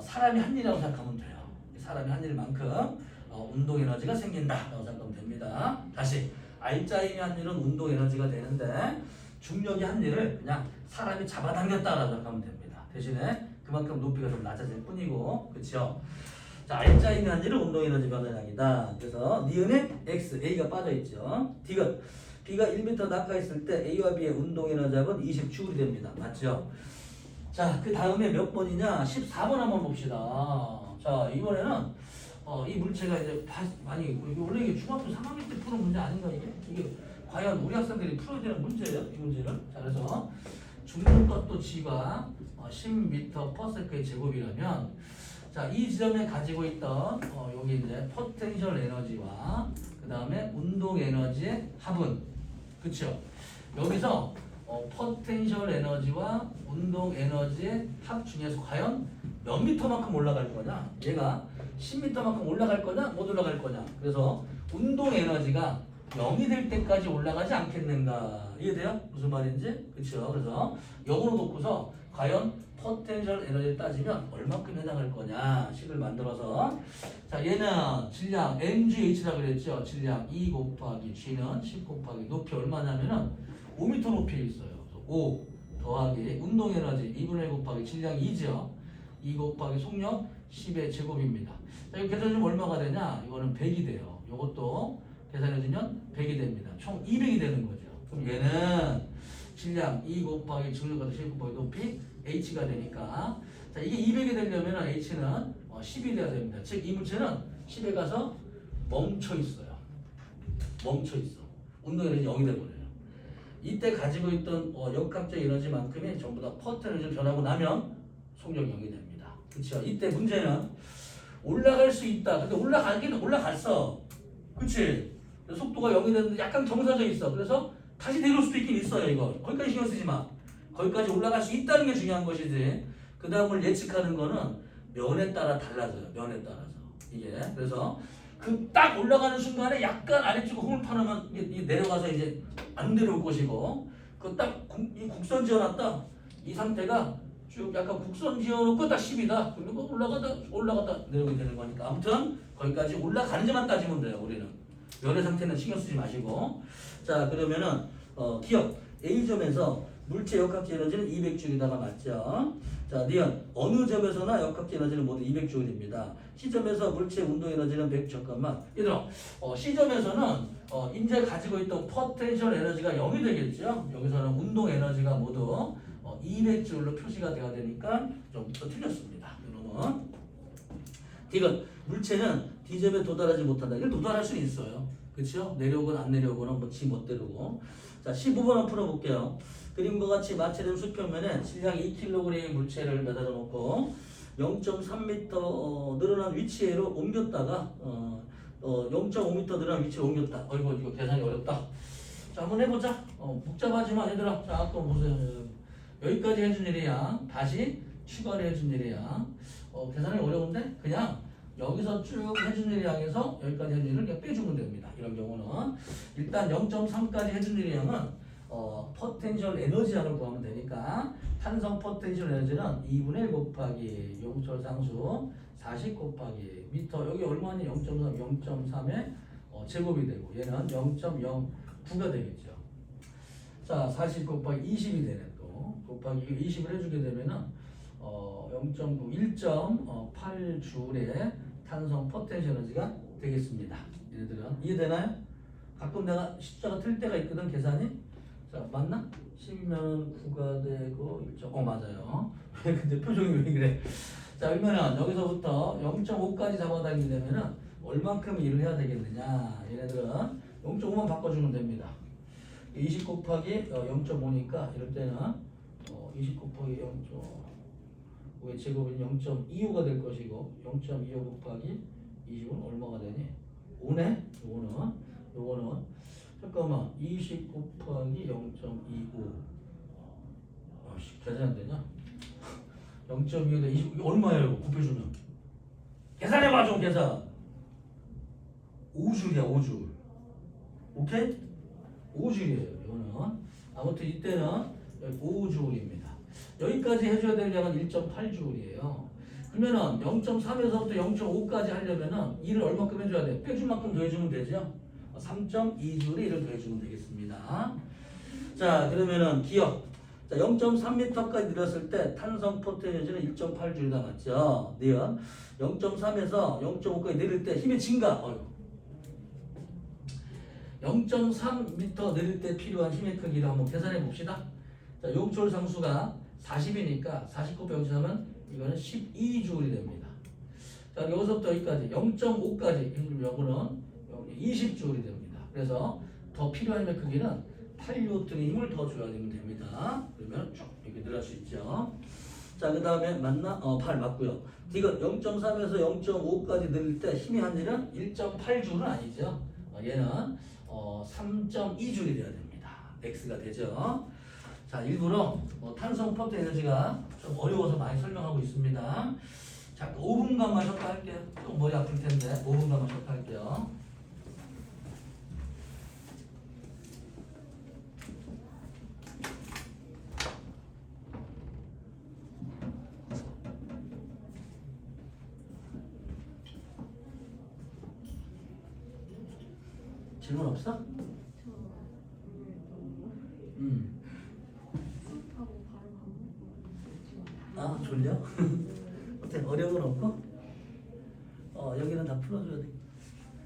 사람이 한 일이라고 생각하면 돼요. 사람이 한 일만큼 운동 에너지가 생긴다라고 생각하면 됩니다. 다시 R자임이 한 일은 운동 에너지가 되는데 중력이 한 일을 그냥 사람이 잡아당겼다라고 생각하면 됩니다. 대신에 그만큼 높이가 좀 낮아질 뿐이고, 그렇죠? 자, R자임이 한 일은 운동 에너지 변화량이다. 그래서 니은에 X, A가 빠져 있죠. 디귿 B가 1m 낙하했을 때 A와 B의 운동 에너지 합은 20J이 됩니다. 맞죠? 자, 그 다음에 몇 번이냐? 14번 한번 봅시다. 자, 이번에는 이 물체가 이제 많이 원래 이게 중학교 3학년 때 푸는 문제 아닌가 이게 과연 우리 학생들이 풀어야 되는 문제예요, 이 문제를. 자, 그래서 중력각도 G가 10m/s의 제곱이라면 자, 이 지점에 가지고 있던 여기 이제 포텐셜 에너지와 그 다음에 운동 에너지의 합은 그쵸? 여기서 포텐셜 에너지와 운동 에너지의 합 중에서 과연 몇 미터만큼 올라갈 거냐? 얘가 10m만큼 올라갈 거냐? 못 올라갈 거냐? 그래서 운동 에너지가 0이 될 때까지 올라가지 않겠는가? 이해돼요? 무슨 말인지? 그쵸? 그래서 0으로 놓고서 과연 포텐셜 에너지를 따지면 얼마큼 해당할 거냐? 식을 만들어서 자, 얘는 질량 mgh라고 그랬죠? 질량 2 곱하기 g는 10 곱하기 높이 얼마냐면은 5m 높이에 있어요. 5 더하기 운동 에너지 2분의 1 곱하기 질량이 2죠. 2 곱하기 속력 10의 제곱입니다. 자, 이거 계산해주면 얼마가 되냐? 이거는 100이 돼요. 이것도 계산해주면 100이 됩니다. 총 200이 되는 거죠. 그럼 얘는 질량 2 곱하기 중력가도 10 곱하기 높이 H가 되니까 자, 이게 200이 되려면 H는 10이 돼야 됩니다. 즉 이 물체는 10에 가서 멈춰 있어요. 멈춰 있어. 운동 에너지 0이 돼버려요. 이때 가지고 있던 역학적 에너지만큼이 전부 다 퍼트 에너지로 변하고 나면 속력이 0이 됩니다. 그렇죠? 이때 문제는 올라갈 수 있다. 근데 올라가기는 올라갔어. 그치? 속도가 0이 됐는데 약간 정사져 있어. 그래서 다시 내려올 수도 있긴 있어요. 이거 거기까지 신경 쓰지 마. 거기까지 올라갈 수 있다는 게 중요한 것이지. 그 다음을 예측하는 거는 면에 따라 달라져요. 면에 따라서 이게. 그래서 그 딱 올라가는 순간에 약간 아래쪽 홈을 파놓으면 이게 내려가서 이제 안 내려올 것이고, 그 딱 국선 지어놨다. 이 상태가 쭉 약간 국선 지어놓고 딱 10이다. 그리고 올라가다 내려오게 되는 거니까. 아무튼 거기까지 올라가는지만 따지면 돼요. 우리는 면의 상태는 신경 쓰지 마시고. 자, 그러면은 기억 A점에서 물체 역학적 에너지는 200J에다가 맞죠. 자, 니은 어느 점에서나 역학적 에너지는 모두 200J입니다. C점에서 물체 운동 에너지는 100. 잠깐만. 얘들아, C점에서는 인제 가지고 있던 포텐셜 에너지가 0이 되겠죠. 여기서는 운동 에너지가 모두 200J로 표시가 되어야 되니까 좀 더 틀렸습니다. 이놈은. 디귿 물체는 D점에 도달하지 못한다. 이걸 도달할 수 있어요. 그렇죠? 내려오거나 안 내려오거나 뭐 지 멋대로고. 자, 15번을 풀어볼게요. 그림과 같이 마찰된 수평면에 질량 2kg의 물체를 매달아 놓고 0.3m 늘어난 위치로 옮겼다가 0.5m 늘어난 위치로 옮겼다. 어이구, 이거 계산이 어렵다. 자, 한번 해보자. 복잡하지만 얘들아, 자, 또 보세요. 여기까지 해준 일이야. 다시 추가를 해준 일이야. 계산이 어려운데 그냥 여기서 쭉 해준 일량에서 여기까지 해준 일을 그냥 빼주면 됩니다. 이런 경우는 일단 0.3까지 해준 일량은 포텐셜 에너지량을 구하면 되니까 탄성 포텐셜 에너지는 2분의 1 곱하기 용철 상수 40 곱하기 미터. 여기 얼마니? 0.3, 0.3의 제곱이 되고 얘는 0.09가 되겠죠. 자, 40 곱하기 20이 되네. 또 곱하기 20을 해주게 되면은 0.9, 1.8J의 탄성 포텐셜 에너지가 되겠습니다. 얘네들은 이해되나요? 가끔 내가 숫자가 틀 때가 있거든. 계산이. 자, 맞나? 10이면 9가 되고 1. 맞아요. 근데 표정이 왜 그래? 자, 그러면은 여기서부터 0.5까지 잡아당기려면은 얼만큼 일을 해야 되겠느냐? 얘네들은 0.5만 바꿔주면 됩니다. 20 곱하기 0.5니까 이럴 때는 20 곱하기 0.5의 제곱은 0.25가 될 것이고 0.25 곱하기 20은 얼마가 되니? 5네? 요거는 잠깐만 20 곱하기 0.25 아씨 계산이 안 되냐? 0.25대 20 이게 얼마예요? 이거 곱해주면 계산해봐 좀 계산. 5줄이야 5줄. 오케이? 5줄이에요 이거는. 아무튼 이때는 5줄입니다. 여기까지 해줘야 될 양은 1.8줄이에요. 그러면은 0.3에서부터 0.5까지 하려면은 이를 얼마큼 해줘야 돼? 빼준 만큼 더해주면 되죠. 3.2줄이 이를 더해주면 되겠습니다. 자, 그러면은 기억. 자, 0.3m까지 늘었을 때 탄성 포텐 에너지는 1.8줄이다 맞죠? 니은 0.3에서 0.5까지 내릴 때 힘의 증가. 0.3m 내릴 때 필요한 힘의 크기를 한번 계산해 봅시다. 자, 용철 상수가 40이니까 40 곱하기 0.3은 이거는 12줄이 됩니다. 자, 여기서부터 여기까지 0.5까지 요거는 20줄이 됩니다. 그래서 더 필요한 힘의 크기는 8N의 힘을 더 줘야 되면 됩니다. 그러면 쭉 이렇게 늘어날 수 있죠. 자, 그 다음에 맞나? 8 맞고요. 이거 0.3에서 0.5까지 늘릴 때 힘이 한 일은 1.8줄은 아니죠. 얘는 3.2줄이 돼야 됩니다. X가 되죠. 자, 일부러 탄성 포텐 에너지가 좀 어려워서 많이 설명하고 있습니다. 자, 5분간만 쉬었다 할게요. 좀 머리 아플 텐데 5분간만 쉬었다 할게요. 질문 없어? 수업하고 졸려? 어때? 어려운 건 없고? 여기는 다 풀어줘야 돼.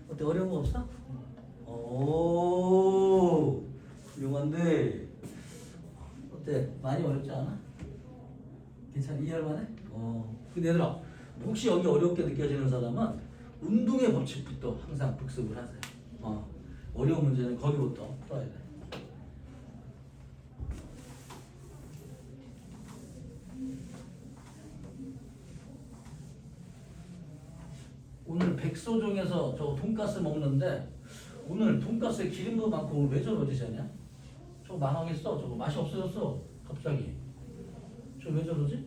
어때? 어려운 거 없어? 오, 훌륭한데. 어때? 많이 어렵지 않아? 괜찮아? 이해할 만해? 근데 얘들아, 혹시 여기 어렵게 느껴지는 사람은 운동의 법칙부터 항상 복습을 하세요. 어려운 문제는 거기부터 풀어야 돼. 오늘 백소종에서 저 돈가스 먹는데 오늘 돈가스에 기름도 많고 오늘 왜 저러지 쟤냐? 저거 망하겠어. 저거 맛이 없어졌어. 갑자기. 저 왜 저러지?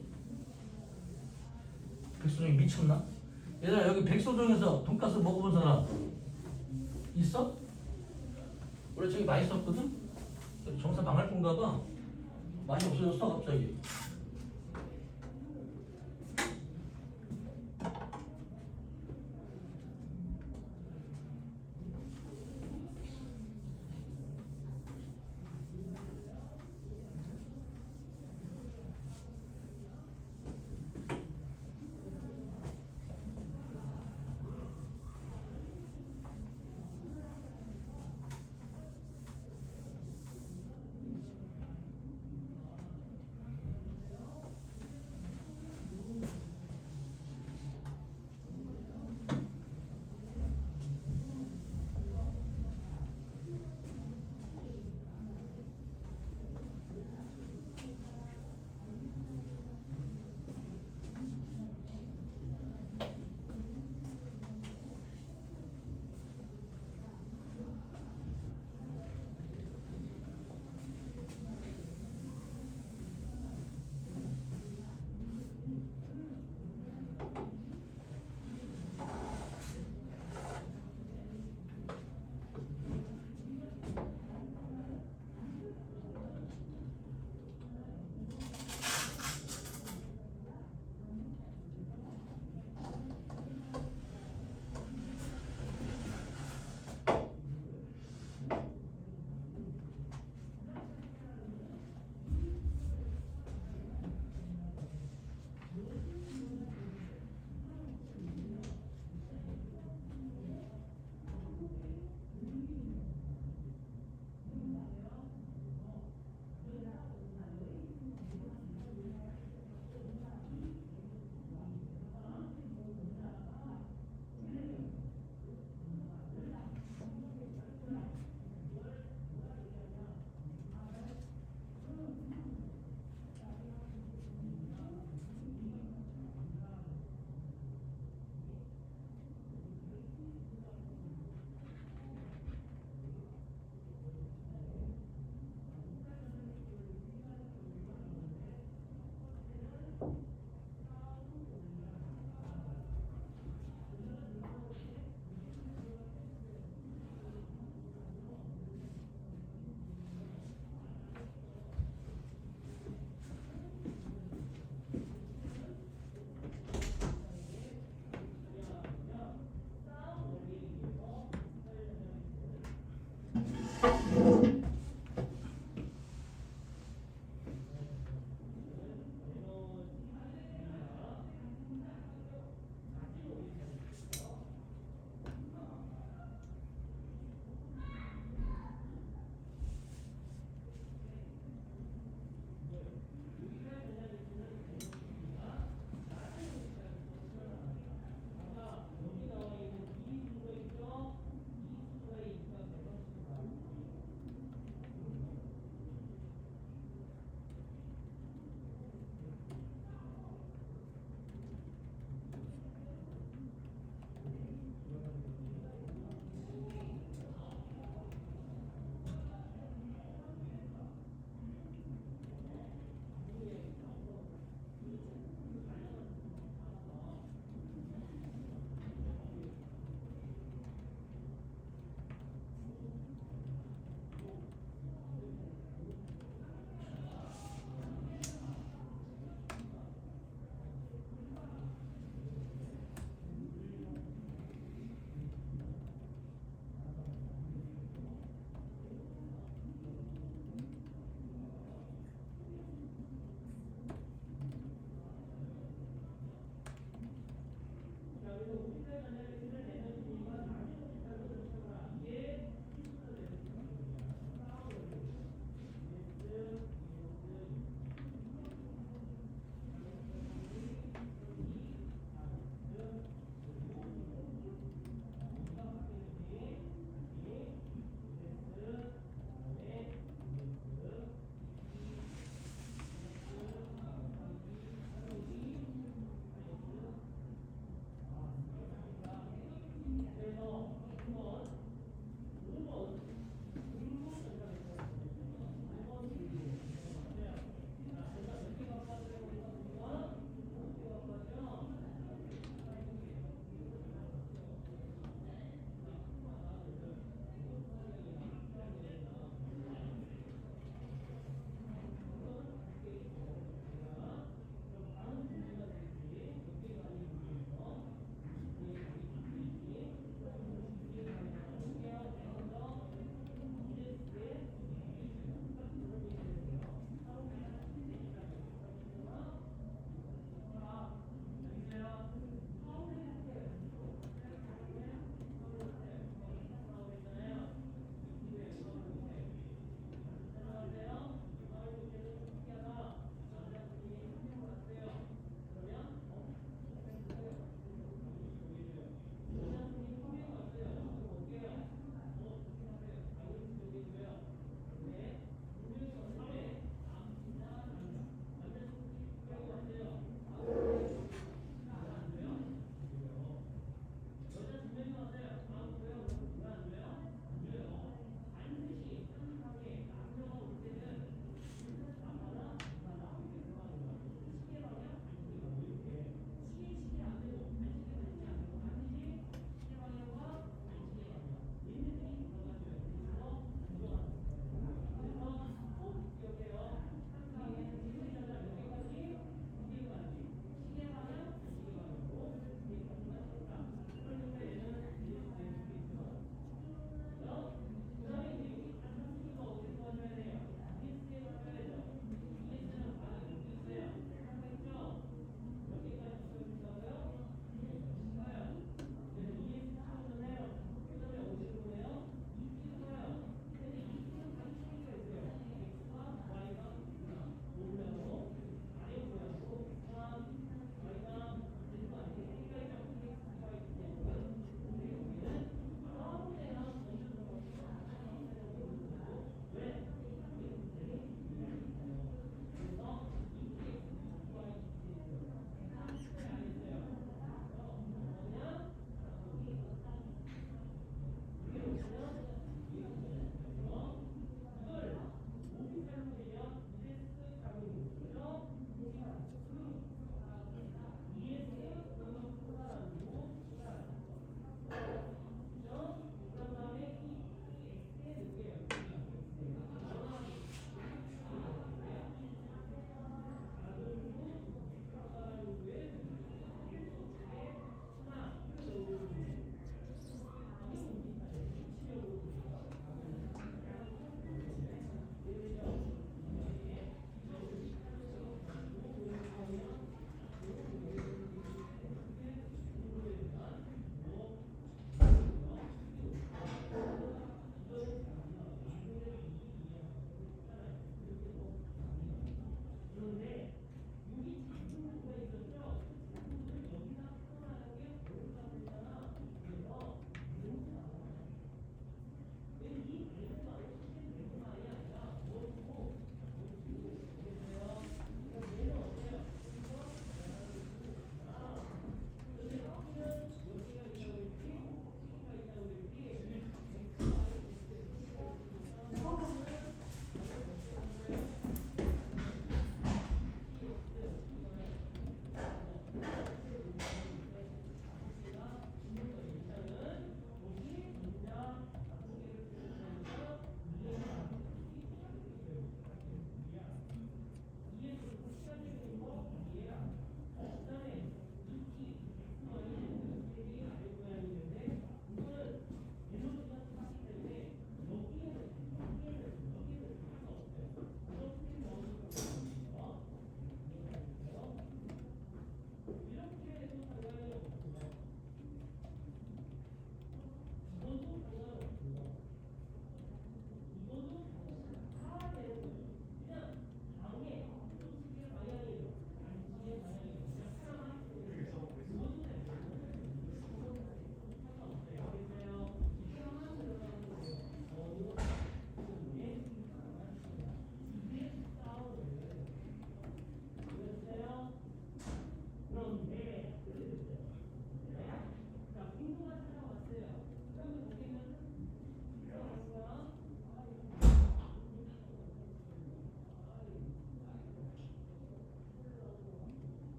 백소종이 미쳤나? 얘들아 여기 백소종에서 돈가스 먹어본 사람 있어? 원래 저기 맛있었거든? 정사 망할 건가 봐. 맛이 없어졌어 갑자기.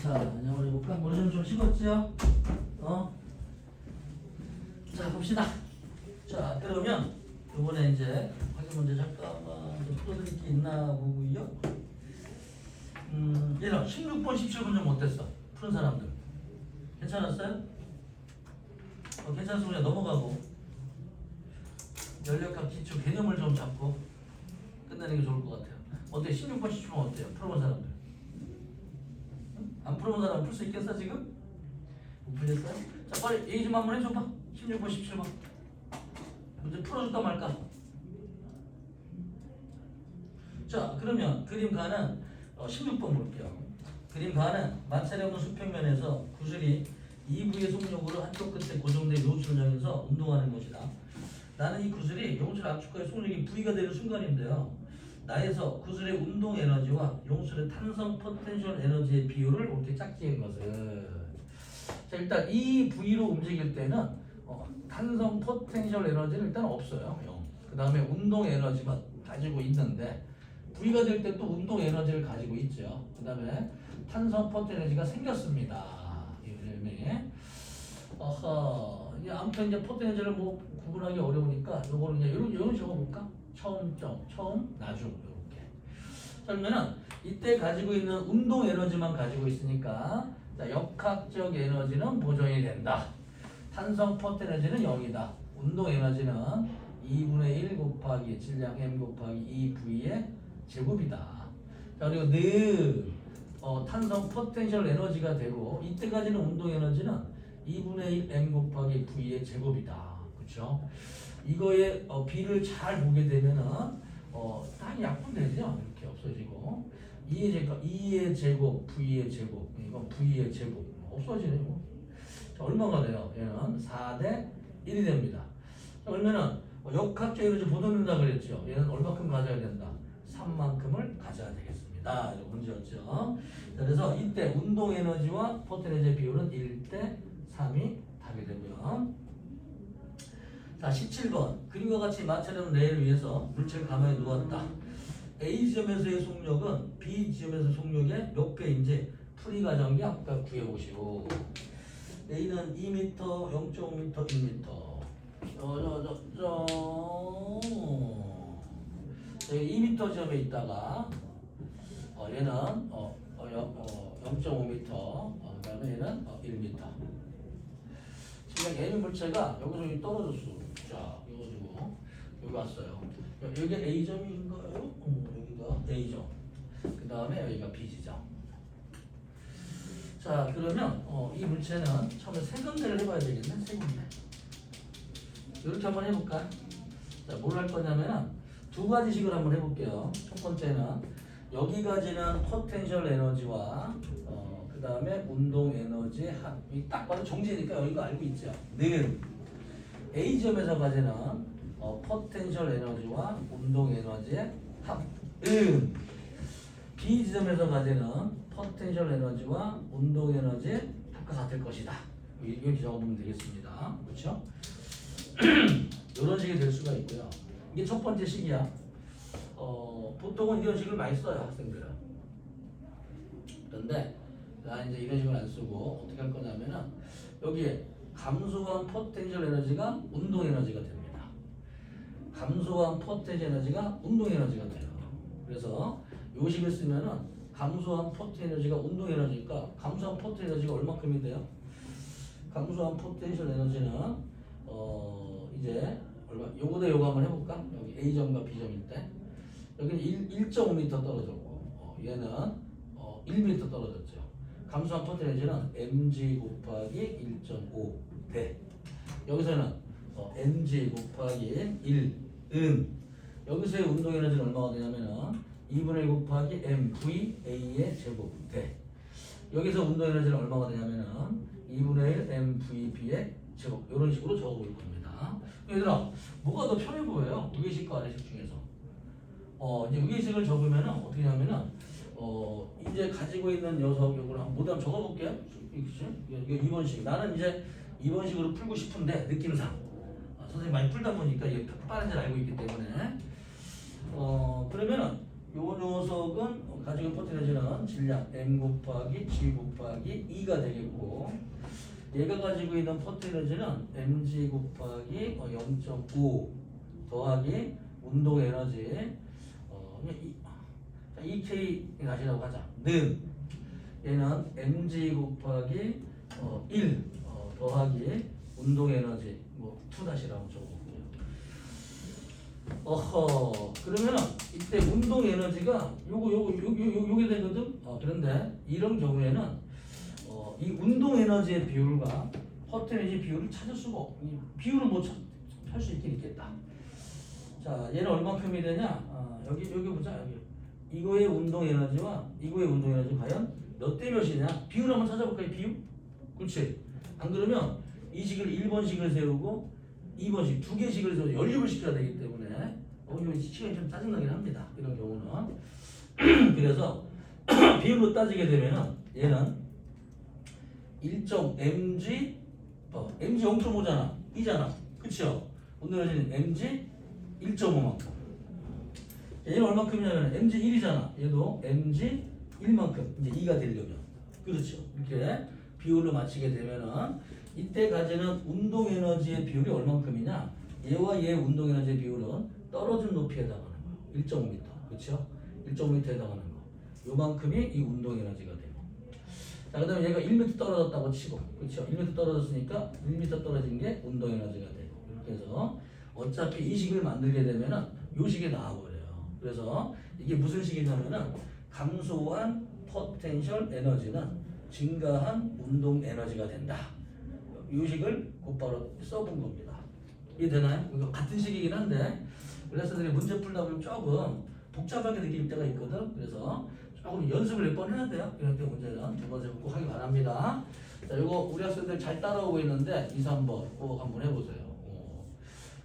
자, 이제 우리 볼까? 머리 좀 식었죠? 자, 봅시다. 자, 그러면 이번에 이제 확인 문제 잠깐만 좀 풀어드릴 게 있나 보고요. 얘는 16번, 17번 좀 어땠어? 푸른 사람들 괜찮았어요? 괜찮았으면 그냥 넘어가고 연력학 기초 개념을 좀 잡고 끝내는 게 좋을 것 같아요. 어때? 16번, 17번 어때요? 풀어본 사람들? 안 풀어본 사람 풀 수 있겠어 지금? 못 풀렸어요? 자, 빨리 얘기 좀 한번 해줘봐. 16번, 17번 문제 풀어줄까 말까? 자, 그러면 그림 가는 16번 볼게요. 그림 가는 마찰이 없는 수평면에서 구슬이 2부의 속력으로 한쪽 끝에 고정된 요수를 향해서 운동하는 것이다. 나는 이 구슬이 용술 압축과의 속력이 V가 되는 순간인데요. 나에서 구슬의 운동 에너지와 용술의 탄성 포텐셜 에너지의 비율을 이렇게 짝지은 것을. 자, 일단 이 V로 움직일 때는 탄성 포텐셜 에너지는 일단 없어요. 그 다음에 운동 에너지만 가지고 있는데 V가 될 때 또 운동 에너지를 가지고 있죠. 그 다음에 탄성 포텐셜 에너지가 생겼습니다. 이 그림에. 이제 아무튼 이제 포텐셜 에너지를 뭐 구분하기 어려우니까 요거는 이제 이런 식으로 볼까? 처음 나중 이렇게. 그러면은 이때 가지고 있는 운동 에너지만 가지고 있으니까 자, 역학적 에너지는 보정이 된다. 탄성 포텐 에너지는 0이다. 운동 에너지는 2분의 1 곱하기 질량 m 곱하기 2v의 제곱이다. 자, 그리고 늘 탄성 포텐셜 에너지가 되고 이때까지는 운동 에너지는 2분의 1 m 곱하기 v의 제곱이다. 그렇죠? 이거의 B를 잘 보게 되면은 딱 약분되죠. 이렇게 없어지고 2의 제곱, V의 제곱, 이건 V의 제곱 없어지네요. 자, 얼마가 돼요? 얘는 4대 1이 됩니다. 자, 그러면은 역학적 에너지 보존된다 그랬죠. 얘는 얼마큼 가져야 된다? 3만큼을 가져야 되겠습니다. 이런 문제였죠. 자, 그래서 이때 운동 에너지와 포텐 에너지의 비율은 1대 3이 답이 되고요. 자, 17번 그림과 같이 마찰형 레일 위에서 물체를 가만히 누웠다. A지점에서의 속력은 B지점에서 속력의 몇 배인지 풀이 가정기 아까 구해보시오. A는 2m, 0.5m, 1m. 여기 2m 지점에 있다가 얘는 0.5m, 그 다음에 얘는 1m. 지금 M의 물체가 여기서 떨어졌어. 자, 이거 여기 왔어요. 여기 A점인가요? 여기가 A점. 그 다음에 여기가 B지점. 자, 그러면 이 물체는 처음에 세 군데를 해봐야 되겠네. 세 군데. 이렇게 한번 해볼까? 자, 뭘 할 거냐면은 두 가지식을 한번 해볼게요. 첫 번째는 여기 가지는 포텐셜 에너지와 그 다음에 운동 에너지의 합. 딱 봐도 정지니까 여기가 알고 있죠. 는 A점에서 가지는 포텐셜 에너지와 운동 에너지의 합은 B지점에서 가지는 포텐셜 에너지와 운동 에너지의 합과 같을 것이다. 이렇게 적어보면 되겠습니다. 그렇죠? 이런 식이 될 수가 있고요. 이게 첫 번째 식이야. 보통은 이런 식을 많이 써요, 학생들은. 그런데 나 이제 이런 식을 안 쓰고 어떻게 할 거냐면은 여기에 감소한 포텐셜 에너지가 운동 에너지가 됩니다. 감소한 포텐셜 에너지가 운동 에너지가 돼요. 그래서 요 식을 쓰면은 감소한 포텐셜 에너지가 운동 에너지니까 감소한 포텐셜 에너지가 얼마큼이 돼요? 감소한 포텐셜 에너지는 이제 얼마? 요거 대 요거 한번 해볼까? 여기 A점과 B점일 때 여기는 1.5m 떨어졌고 얘는 1m 떨어졌죠. 감소한 포텐셜 에너지는 mg 곱하기 1.5대 여기서는 mg 곱하기 1은 여기서의 운동 에너지는 얼마가 되냐면은 2분의 1 곱하기 mvA의 제곱대 여기서 운동 에너지는 얼마가 되냐면은 2분의 1 mvb의 제곱 이런 식으로 적어볼 겁니다. 얘들아 뭐가 더 편해 보여요? 위계식과 아래식 중에서 이제 위계식을 적으면은 어떻게 하냐면은 이제 가지고 있는 녀석 요거를 한번 모두 한번 적어볼게요. 이게 2번식. 나는 이제 2번식으로 풀고 싶은데 느낌상 선생님 많이 풀다 보니까 이게 빠른지 알고 있기 때문에 그러면은 요 녀석은 가지고 포트 에너지는 질량 m 곱하기 g 곱하기 2가 되겠고, 얘가 가지고 있는 포트 에너지는 mg 곱하기 0.5 더하기 운동 에너지 2K 가시라고 하자. 는 얘는 mg 곱하기 1 더하기 운동 에너지 2-라고 적어보고요. 어허, 그러면은 이때 운동 에너지가 요게 되거든. 그런데 이런 경우에는 이 운동 에너지의 비율과 포트 에너지 비율을 찾을 수가 비율을 못 할 수 있긴 있겠다. 자, 얘는 얼마큼이 되냐? 여기 보자. 여기 이거의 운동 에너지와 이거의 운동 에너지 과연 몇 대 몇이냐? 비율 한번 찾아볼까요? 비율? 그렇지. 안 그러면 이 식을 1번식을 세우고 2번식 두 개씩을 세워서 연립을 시켜야 되기 때문에 이거 시간이 좀 짜증나긴 합니다. 이런 경우는. 그래서 비율로 따지게 되면은 얘는 1.mg mg 0.5잖아. 2잖아. 그쵸? 운동 에너지는 mg 1.5만큼. 얘는 얼마큼이냐면 mg 1이잖아. 얘도 mg 1만큼 이제 2가 되려면 그렇죠. 이렇게 비율로 맞추게 되면은 이때 가지는 운동 에너지의 비율이 얼마큼이냐? 얘와 얘의 운동 에너지의 비율은 떨어진 높이에 해당하는 거예요. 1.5m. 그렇죠? 1.5m에 해당하는 거. 요만큼이 이 운동 에너지가 되고. 자, 그다음에 얘가 1m 떨어졌다고 치고. 그렇죠? 1m 떨어졌으니까 1m 떨어진 게 운동 에너지가 되고. 이렇게 해서 어차피 이 식을 만들게 되면은 요 식이 나와버려요. 그래서 이게 무슨 식이냐면은 감소한 포텐셜 에너지는 증가한 운동 에너지가 된다. 이 식을 곧바로 써본 겁니다. 이해되나요? 이거 같은 식이긴 한데 그래서 문제 풀다 보면 조금 복잡하게 느낄 때가 있거든. 그래서 조금 연습을 몇 번 해야 돼요. 이런 때 문제는 두 번, 세 번 꼭 하기 바랍니다. 자, 이거 우리 학생들 잘 따라오고 있는데 2, 3번 꼭 한번 해보세요.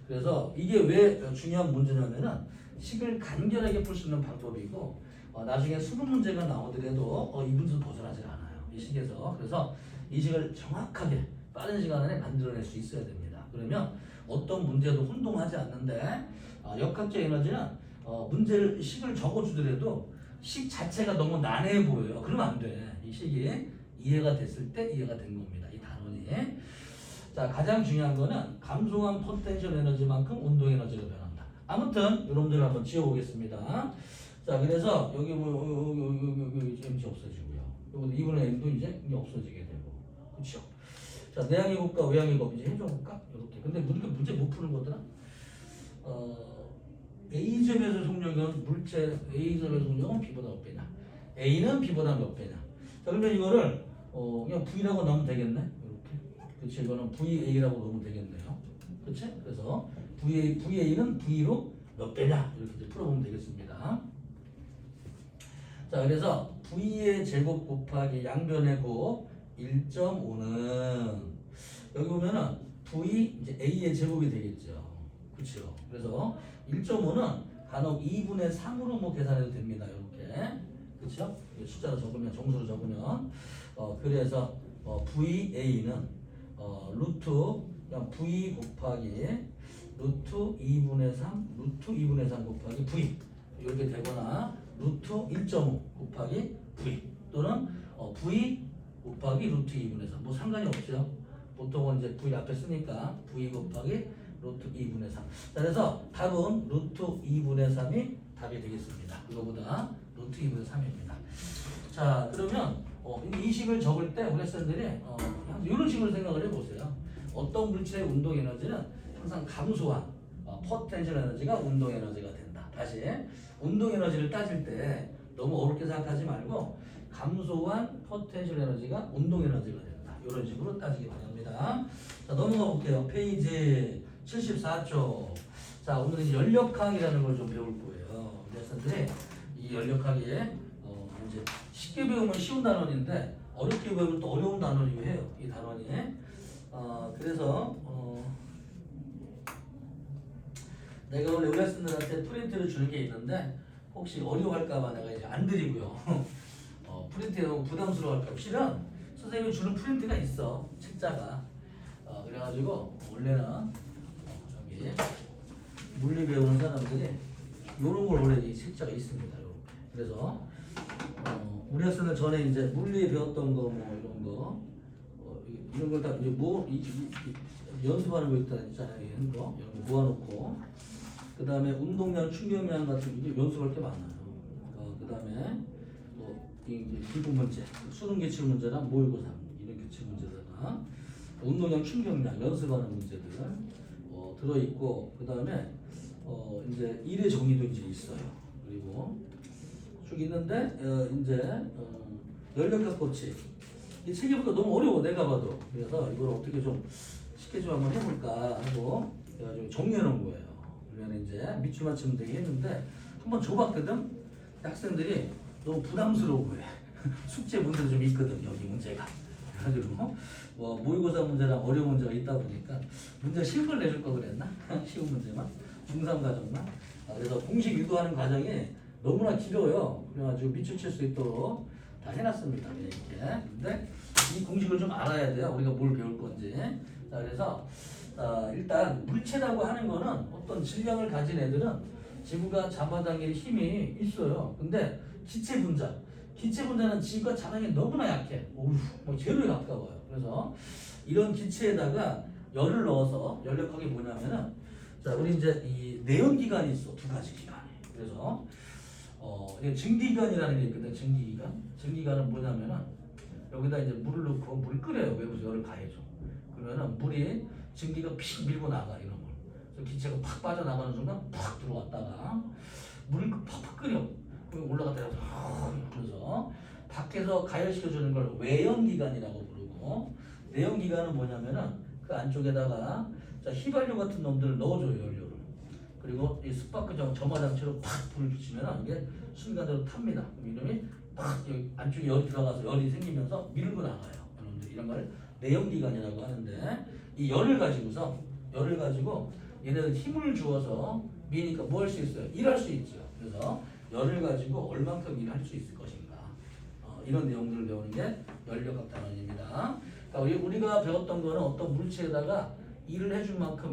그래서 이게 왜 중요한 문제냐면은 식을 간결하게 풀 수 있는 방법이고 나중에 수능 문제가 나오더라도 이 문제는 벗어나지 않아요. 이 식에서. 그래서 이 식을 정확하게 빠른 시간 안에 만들어낼 수 있어야 됩니다. 그러면 어떤 문제도 혼동하지 않는데 역학적 에너지는 문제를 식을 적어주더라도 식 자체가 너무 난해해 보여요. 그러면 안 돼. 이 식이 이해가 됐을 때 이해가 된 겁니다. 이 단원이. 자, 가장 중요한 거는 감소한 포텐셜 에너지만큼 운동 에너지가 변한다. 아무튼 여러분들 한번 지어보겠습니다. 자, 그래서 여기 여기 mg 없어지고요. 요거 2분의 m도 이제 없어지게 되고, 그렇죠? 자, 내항의 곱과 외항의 곱 이제 해줘볼까? 이렇게. 근데 문제 못 푸는 거더라. A점에서 속력은 물체 A점에서 속력은 B보다 몇 배냐? A는 B보다 몇 배냐? 자, 그러면 이거를 그냥 V라고 넣으면 되겠네. 이렇게. 그렇지? 이거는 VA라고 넣으면 되겠네요. 그렇지? 그래서 VA는 V로 몇 배냐? 이렇게 이제 풀어보면 되겠습니다. 자, 그래서 V의 제곱 곱하기 양변의 곱 1.5는 여기 보면은 V 이제 A의 제곱이 되겠죠. 그렇죠? 그래서 1.5는 간혹 2분의 3으로 뭐 계산해도 됩니다. 이렇게. 그렇죠? 숫자로 적으면 정수로 적으면 그래서 VA는 루트 그냥 V 곱하기 루트 2분의 3 루트 2분의 3 곱하기 V 이렇게 되거나 루트 1.5 곱하기 V 또는 V 곱하기 루트 2분의 3 뭐 상관이 없죠. 보통은 이제 V 앞에 쓰니까 V 곱하기 루트 2분의 3. 그래서 답은 루트 2분의 3이 답이 되겠습니다. 이거보다 루트 2분의 3입니다. 자, 그러면 이 식을 적을 때 우리 학생들이 이런 식으로 생각을 해보세요. 어떤 물질의 운동 에너지는 항상 감소한 포텐셜 에너지가 운동 에너지가 된다. 다시 운동 에너지를 따질 때 너무 어렵게 생각하지 말고 감소한 포텐셜 에너지가 운동 에너지가 된다. 이런 식으로 따지기 바랍니다. 자, 넘어가 볼게요. 페이지 74쪽. 자, 오늘은 연력학이라는 걸 좀 배울 거예요. 그래서 이 연력학에 이제 쉽게 배우면 쉬운 단원인데 어렵게 배우면 또 어려운 단원이기도 해요. 이 단원이. 그래서 내가 원래 우리 학생들한테 프린트를 주는 게 있는데 혹시 어려워할까봐 내가 이제 안 드리고요. 프린트에 너무 부담스러워할까. 실은 선생님이 주는 프린트가 있어. 책자가. 그래가지고 원래는 저기 물리 배우는 사람들이 요런 걸 원래 이 책자가 있습니다. 요렇게. 그래서 우리 학생들 전에 이제 물리에 배웠던 거 뭐 이런 거 이런 걸 다 이제 연습하는 거 있잖아요. 이런 거 이런 거 모아놓고 그 다음에 운동량, 충격량 같은 게 연습할 게 많아요. 그 다음에 이제 기본 문제, 수능 기출 문제랑 모의고사 이런 기출 문제다가 운동량, 충격량 연습하는 문제들 들어 있고 그 다음에 이제 일의 정의도 이제 있어요. 그리고 쭉 있는데 이제 연력학 법칙 이 책이 보니까 너무 어려워 내가 봐도. 그래서 이걸 어떻게 좀 쉽게 좀 한번 해볼까 하고 좀 정리해 놓은 거예요. 그러면 이제 밑줄 맞추면 되게 했는데 한번 줘봤거든. 학생들이 너무 부담스러워 해. 숙제 문제도 좀 있거든 여기 문제가. 그래가지고 뭐 모의고사 문제랑 어려운 문제가 있다 보니까 문제 쉬운 걸 내줄 거 그랬나? 쉬운 문제만 중3 과정만. 그래서 공식 유도하는 과정이 너무나 길어요. 그래가지고 밑줄 칠 수 있도록 다 해놨습니다. 이렇게. 근데 이 공식을 좀 알아야 돼요. 우리가 뭘 배울 건지. 자, 그래서 일단 물체라고 하는 거는 어떤 질량을 가진 애들은 지구가 잡아당길 힘이 있어요. 근데 기체 분자는 지구가 잡아당기기 너무나 약해. 뭐 제로에 가까워요. 그래서 이런 기체에다가 열을 넣어서 연력학이 뭐냐면은 자, 우리 이제 이 내연기관이 있어. 두 가지 기관이. 그래서 이게 증기기관이라는 게 있거든. 증기기관은 뭐냐면은 여기다 이제 물을 넣고 물을 끓여요. 외부에서 열을 가해줘. 그러면은 물이 증기가 픽 밀고 나가 이런 걸. 그래서 기체가 팍 빠져나가는 순간 팍 들어왔다가 물을 팍팍 끓여. 그럼 올라갔다 그래서 밖에서 가열시켜주는 걸 외연기관이라고 부르고 내연기관은 뭐냐면은 그 안쪽에다가 자, 휘발유 같은 놈들을 넣어줘요. 연료를. 그리고 이 스파크 점화장치로 팍 불을 붙이면 이게 순간적으로 탑니다. 그럼 이놈이 팍 여기 안쪽에 열이 들어가서 열이 생기면서 밀고 나가요. 이런 걸 내연기관이라고 하는데 이 열을 가지고 얘네들 힘을 주어서 미니까 뭐 할 수 있어요? 일할 수 있죠. 그래서 열을 가지고 얼만큼 일할 수 있을 것인가 이런 내용들을 배우는 게 연력학 단원입니다. 그러니까 우리가 배웠던 거는 어떤 물체에다가 일을 해줄 만큼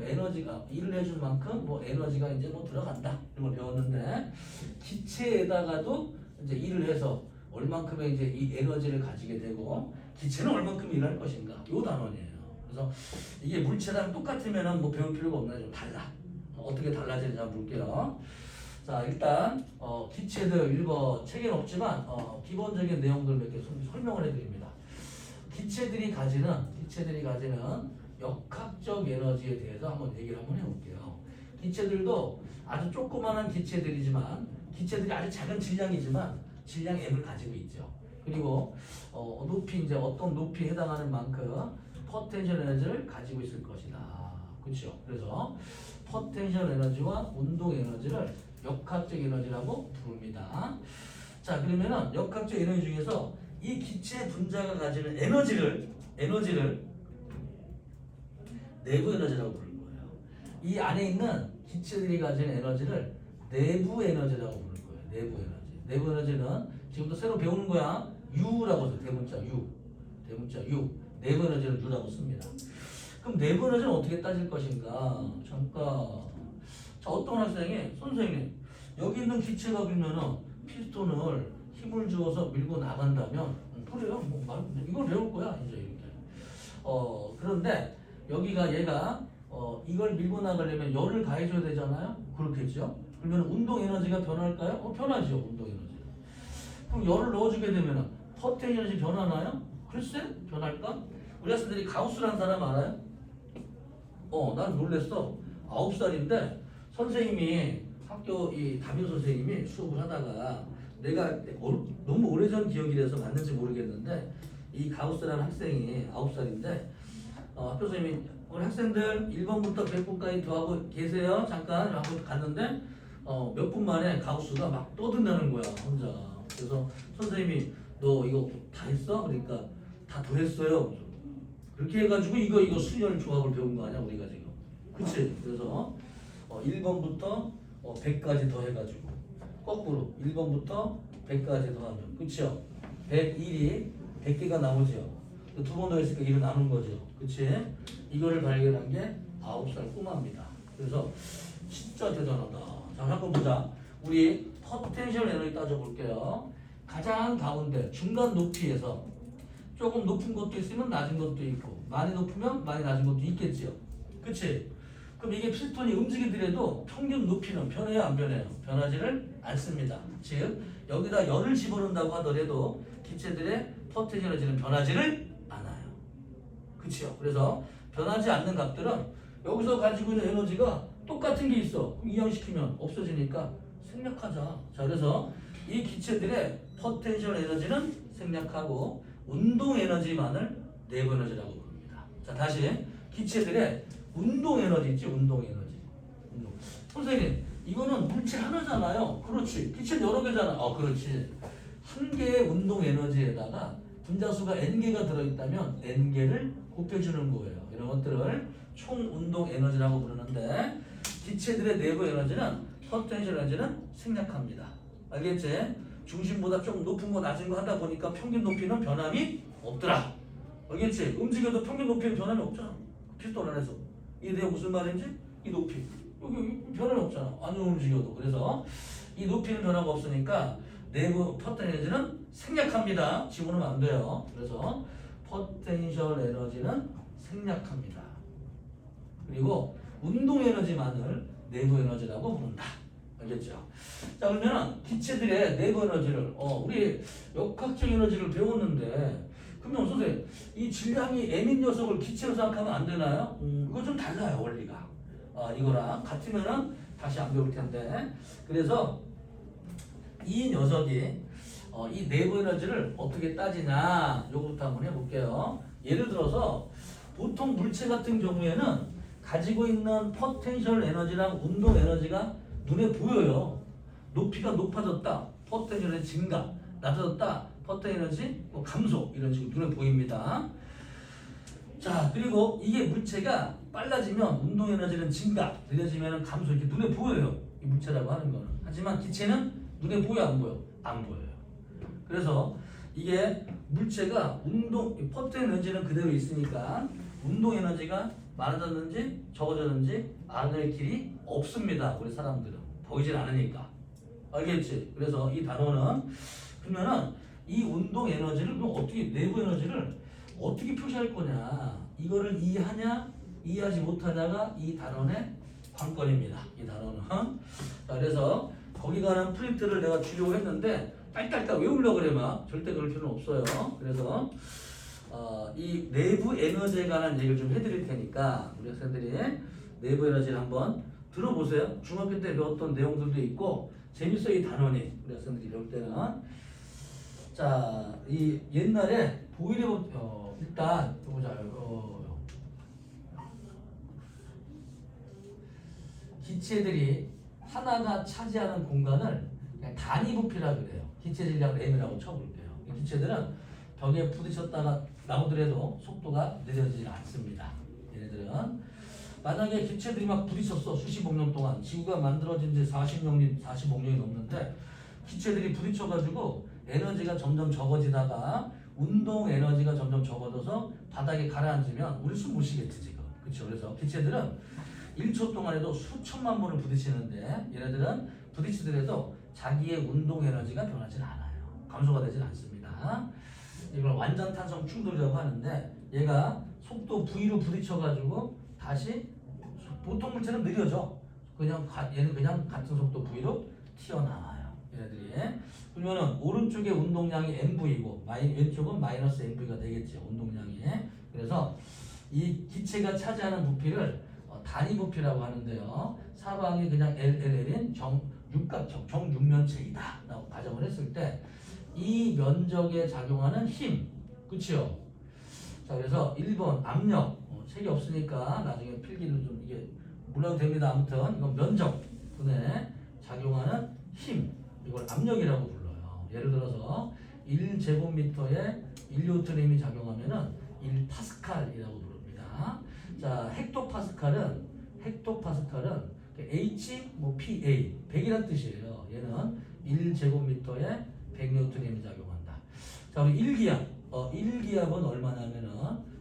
뭐 에너지가 이제 뭐 들어간다 이런 걸 배웠는데 기체에다가도 이제 일을 해서 얼만큼의 이제 이 에너지를 가지게 되고 기체는 얼만큼 일할 것인가 요 단원이에요. 그래서 이게 물체랑 똑같으면은 뭐 배울 필요가 없나요? 좀 달라. 어떻게 달라지는지 한번 볼게요. 자, 일단 기체들 읽어 책에는 없지만 기본적인 내용들 몇 개 설명을 해드립니다. 기체들이 가지는 역학적 에너지에 대해서 한번 얘기를 한번 해볼게요. 기체들도 아주 조그마한 기체들이지만 기체들이 아주 작은 질량이지만 질량 M을 가지고 있죠. 그리고 높이 이제 어떤 높이에 해당하는 만큼 포텐셜 에너지를 가지고 있을 것이다. 그렇죠? 그래서 포텐셜 에너지와 운동 에너지를 역학적 에너지라고 부릅니다. 자, 그러면은 역학적 에너지 중에서 이 기체 분자가 가지는 에너지를 내부 에너지라고 부르는 거예요. 이 안에 있는 기체들이 가지는 에너지를 내부 에너지라고 부르는 거예요. 내부 에너지. 내부 에너지는 지금도 새로 배우는 거야. U라고 해서 대문자 U. 내부 에너지를 U라고 씁니다. 그럼 내부 에너지는 어떻게 따질 것인가? 잠깐. 자, 어떤 학생이 선생님 여기 있는 기체가 그러면은 피스톤을 힘을 주어서 밀고 나간다면 그래요. 뭐 이걸 배울 거야 이제 이렇게. 그런데 여기가 얘가 이걸 밀고 나가려면 열을 가해줘야 되잖아요. 그렇겠죠? 그러면 운동 에너지가 변할까요? 변하죠. 운동 에너지. 그럼 열을 넣어주게 되면 포텐 에너지 변하나요? 글쎄 변할까? 우리 학생들이 가우스라는 사람 알아요? 난 놀랬어. 9살인데 선생님이 학교 이 담임 선생님이 수업을 하다가 내가 너무 오래전 기억이라서 맞는지 모르겠는데 이 가우스라는 학생이 9살인데 학교 선생님이 우리 학생들 1번부터 100번까지 더하고 계세요. 잠깐 하고 갔는데 몇 분 만에 가우스가 막 떠든다는 거야 혼자. 그래서 선생님이 너 이거 다 했어? 그러니까 다 더했어요. 그렇게 해가지고 이거 수열 조합을 배운 거 아니야 우리가 지금. 그치? 그래서 1번부터 100까지 더해가지고 거꾸로 1번부터 100까지 더하면 그쵸? 101이 100개가 나오죠. 두 번 더했으니까 1을 나눈 거죠. 그치? 이거를 발견한 게 9살 꼬마입니다. 그래서 진짜 대단하다. 자, 한번 보자. 우리 포텐셜 에너지 따져볼게요. 가장 가운데 중간 높이에서 조금 높은 것도 있으면 낮은 것도 있고 많이 높으면 많이 낮은 것도 있겠지요. 그치? 그럼 이게 피스톤이 움직이더라도 평균 높이는 변해요 안 변해요? 변하지를 않습니다. 즉 여기다 열을 집어넣는다고 하더라도 기체들의 포텐셜 에너지는 변하지를 않아요. 그치요? 그래서 변하지 않는 값들은 여기서 가지고 있는 에너지가 똑같은 게 있어. 이항시키면 없어지니까 생략하자. 자, 그래서 이 기체들의 포텐셜 에너지는 생략하고 운동 에너지만을 내부 에너지라고 부릅니다. 자, 다시 기체들의 운동 에너지 있지? 운동 에너지. 운동. 선생님, 이거는 물체 하나잖아요. 그렇지. 기체 여러 개잖아. 그렇지. 한 개의 운동 에너지에다가 분자수가 n개가 들어있다면 n개를 곱해주는 거예요. 이런 것들을 총 운동 에너지라고 부르는데 기체들의 내부 에너지는 포텐셜 에너지는 생략합니다. 알겠지? 중심보다 좀 높은 거 낮은 거 하다 보니까 평균 높이는 변함이 없더라. 알겠지? 움직여도 평균 높이는 변함이 없잖아. 피스톤 안에서. 이게 내가 무슨 말인지? 이 높이. 여기 변함이 없잖아. 안 움직여도. 그래서 이 높이는 변화가 없으니까 내부 포텐셜 에너지는 생략합니다. 집어넣으면 안 돼요. 그래서 포텐셜 에너지는 생략합니다. 그리고 운동 에너지만을 내부 에너지라고 부른다. 알겠죠? 자, 그러면 기체들의 내부 에너지를 우리 역학적 에너지를 배웠는데 그러면 선생님 이 질량이 m인 녀석을 기체로 생각하면 안 되나요? 이거 좀 달라요 원리가. 이거랑 같으면은 다시 안 배울 텐데 그래서 이 녀석이 이 내부 에너지를 어떻게 따지냐 요거부터 한번 해볼게요. 예를 들어서 보통 물체 같은 경우에는 가지고 있는 포텐셜 에너지랑 운동 에너지가 눈에 보여요. 높이가 높아졌다. 포텐셜 에너지 증가. 낮아졌다. 포텐셜 에너지 감소. 이런 식으로 눈에 보입니다. 자, 그리고 이게 물체가 빨라지면 운동 에너지는 증가. 느려지면 감소. 이렇게 눈에 보여요. 이 물체라고 하는 거는. 하지만 기체는 눈에 보여 안 보여? 안 보여요. 그래서 이게 물체가 포텐셜 에너지는 그대로 있으니까 운동 에너지가 많아졌는지 적어졌는지 알아낼 길이 없습니다. 우리 사람들은 보이질 않으니까. 알겠지? 그래서 이 단어는 그러면은 이 운동 에너지를 그럼 어떻게 내부 에너지를 어떻게 표시할 거냐? 이거를 이해하냐 이해하지 못하냐가 이 단원의 관건입니다. 이 단어는. 자, 그래서 거기 관한 프린트를 내가 주려고 했는데 딸딸딸 외우려고 그래 막 절대 그럴 필요는 없어요. 그래서 이 내부 에너지에 관한 얘기를 좀 해드릴 테니까 우리 학생들이 내부 에너지를 한번 들어보세요. 중학교 때 배웠던 내용들도 있고 재밌어요 이 단원이. 우리 학생들이 배울 때는. 자, 이 옛날에 보이레 일단 보자. 기체들이 하나가 차지하는 공간을 그냥 단위 부피라 그래요. 기체 질량을 m이라고 쳐볼게요. 기체들은 벽에 부딪혔다가 나오더라도 속도가 느려지지 않습니다. 얘네들은 만약에 기체들이 막 부딪혔어 수십억 년 동안 지구가 만들어진 지 45년이 넘는데 기체들이 부딪혀가지고 에너지가 점점 적어지다가 운동 에너지가 점점 적어져서 바닥에 가라앉으면 우리 숨 못 쉬겠지 지금. 그렇죠? 그래서 기체들은 1초 동안에도 수천만 번을 부딪히는데 얘네들은 부딪히더라도 자기의 운동 에너지가 변하지 않아요. 감소가 되지 않습니다. 이걸 완전 탄성 충돌이라고 하는데 얘가 속도 V로 부딪혀가지고 다시 보통 물체는 느려져. 얘는 그냥 같은 속도 V로 튀어나와요. 얘네들이. 그러면은 오른쪽의 운동량이 mV고 왼쪽은 마이너스 mV가 되겠죠. 운동량이. 그래서 이 기체가 차지하는 부피를 단위 부피라고 하는데요. 사방이 그냥 LLL인 육각형 정육면체이다 라고 가정을 했을 때 이 면적에 작용하는 힘, 그치요? 자, 그래서 1번 압력, 책이 없으니까 나중에 필기를 좀 이게 몰라도 됩니다. 아무튼 이건 면적분에 작용하는 힘, 이걸 압력이라고 불러요. 예를 들어서 1제곱미터에 1뉴턴이 작용하면은 1파스칼이라고 부릅니다. 자, 헥토파스칼은 H, PA, 100이란 뜻이에요. 얘는 1제곱미터에 100뉴턴이 작용한다. 자, 우리 1기압. 1기압은 얼마냐면은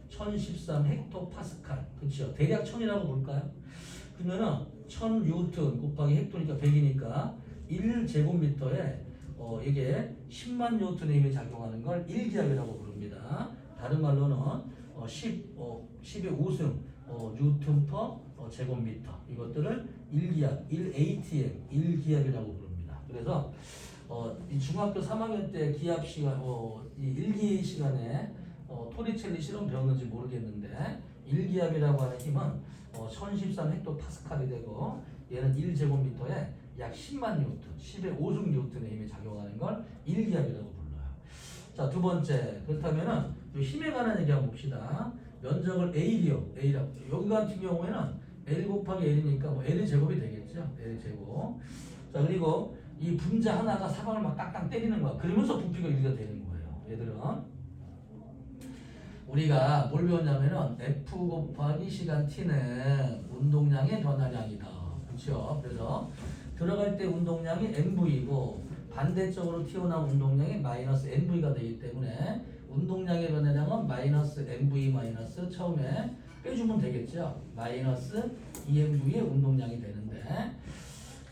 1013 헥토파스칼. 그렇죠? 대략 1000이라고 볼까요? 그러면은 1000뉴턴 곱하기 헥토니까 100이니까 1제곱미터에 이게 10만 뉴턴의 힘이 작용하는 걸 1기압이라고 부릅니다. 다른 말로는 10의 5승 뉴턴 퍼 제곱미터, 이것들을 1기압, 1ATM, 1기압이라고 부릅니다. 그래서 이 중학교 3학년 때 기압 시간, 이 1기 시간에 토리첼리 실험 배웠는지 모르겠는데 1기압이라고 하는 힘은 1013 헥토 파스칼이 되고, 얘는 1제곱미터에 약 10만 뉴턴, 10의 5승 뉴턴의 힘이 작용하는 걸 1기압이라고 불러요. 자, 두 번째, 그렇다면은 이 힘에 관한 얘기 한번 봅시다. 면적을 L이요. L이라고. 여기 같은 경우에는 L 곱하기 L이니까 뭐 L의 제곱이 되겠죠. L의 제곱. 자, 그리고 이 분자 하나가 사방을 막 땅땅 때리는 거야. 그러면서 부피가 유지가 되는 거예요. 얘들은 우리가 뭘 배웠냐면은 F 곱하기 시간 T는 운동량의 변화량이다. 그렇죠? 그래서 들어갈 때 운동량이 MV고 반대쪽으로 튀어나온 운동량이 마이너스 MV가 되기 때문에 운동량의 변화량은 마이너스 MV 마이너스 처음에 빼주면 되겠죠. 마이너스 EMV의 운동량이 되는데,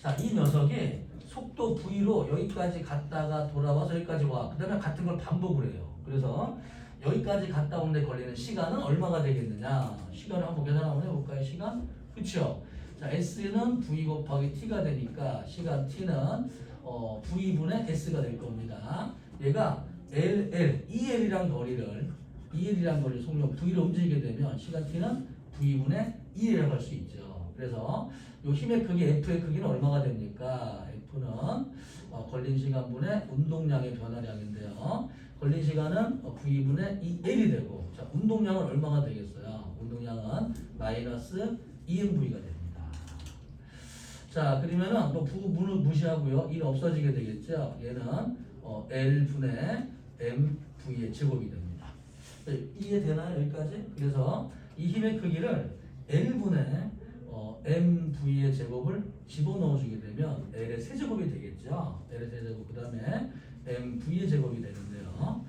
자, 이 녀석이 속도 V로 여기까지 갔다가 돌아와서 여기까지 와. 그 다음에 같은 걸 반복을 해요. 그래서 여기까지 갔다 오는데 걸리는 시간은 얼마가 되겠느냐. 시간을 한번 계산 한번 해볼까요? 시간? 그쵸? 자, S는 V 곱하기 T가 되니까 시간 T는 V분의 S가 될 겁니다. 얘가 EL이랑 거리를 속력 V로 움직이게 되면 시간 T는 V분의 E라고 할 수 있죠. 그래서 요 힘의 크기 F의 크기는 얼마가 됩니까? F는 걸린 시간분의 운동량의 변화량인데요. 걸린 시간은 V분의 EL이 되고, 자, 운동량은 얼마가 되겠어요? 운동량은 마이너스 EMV가 됩니다. 자, 그러면은 뭐 부분을 무시하고요. 1 없어지게 되겠죠. 얘는 L분의 MV의 제곱이 됩니다. 이해되나요? 여기까지? 그래서 이 힘의 크기를 L분의 MV의 제곱을 집어넣어주게 되면 L의 세제곱이 되겠죠. L의 세제곱, 그 다음에 MV의 제곱이 되는데요.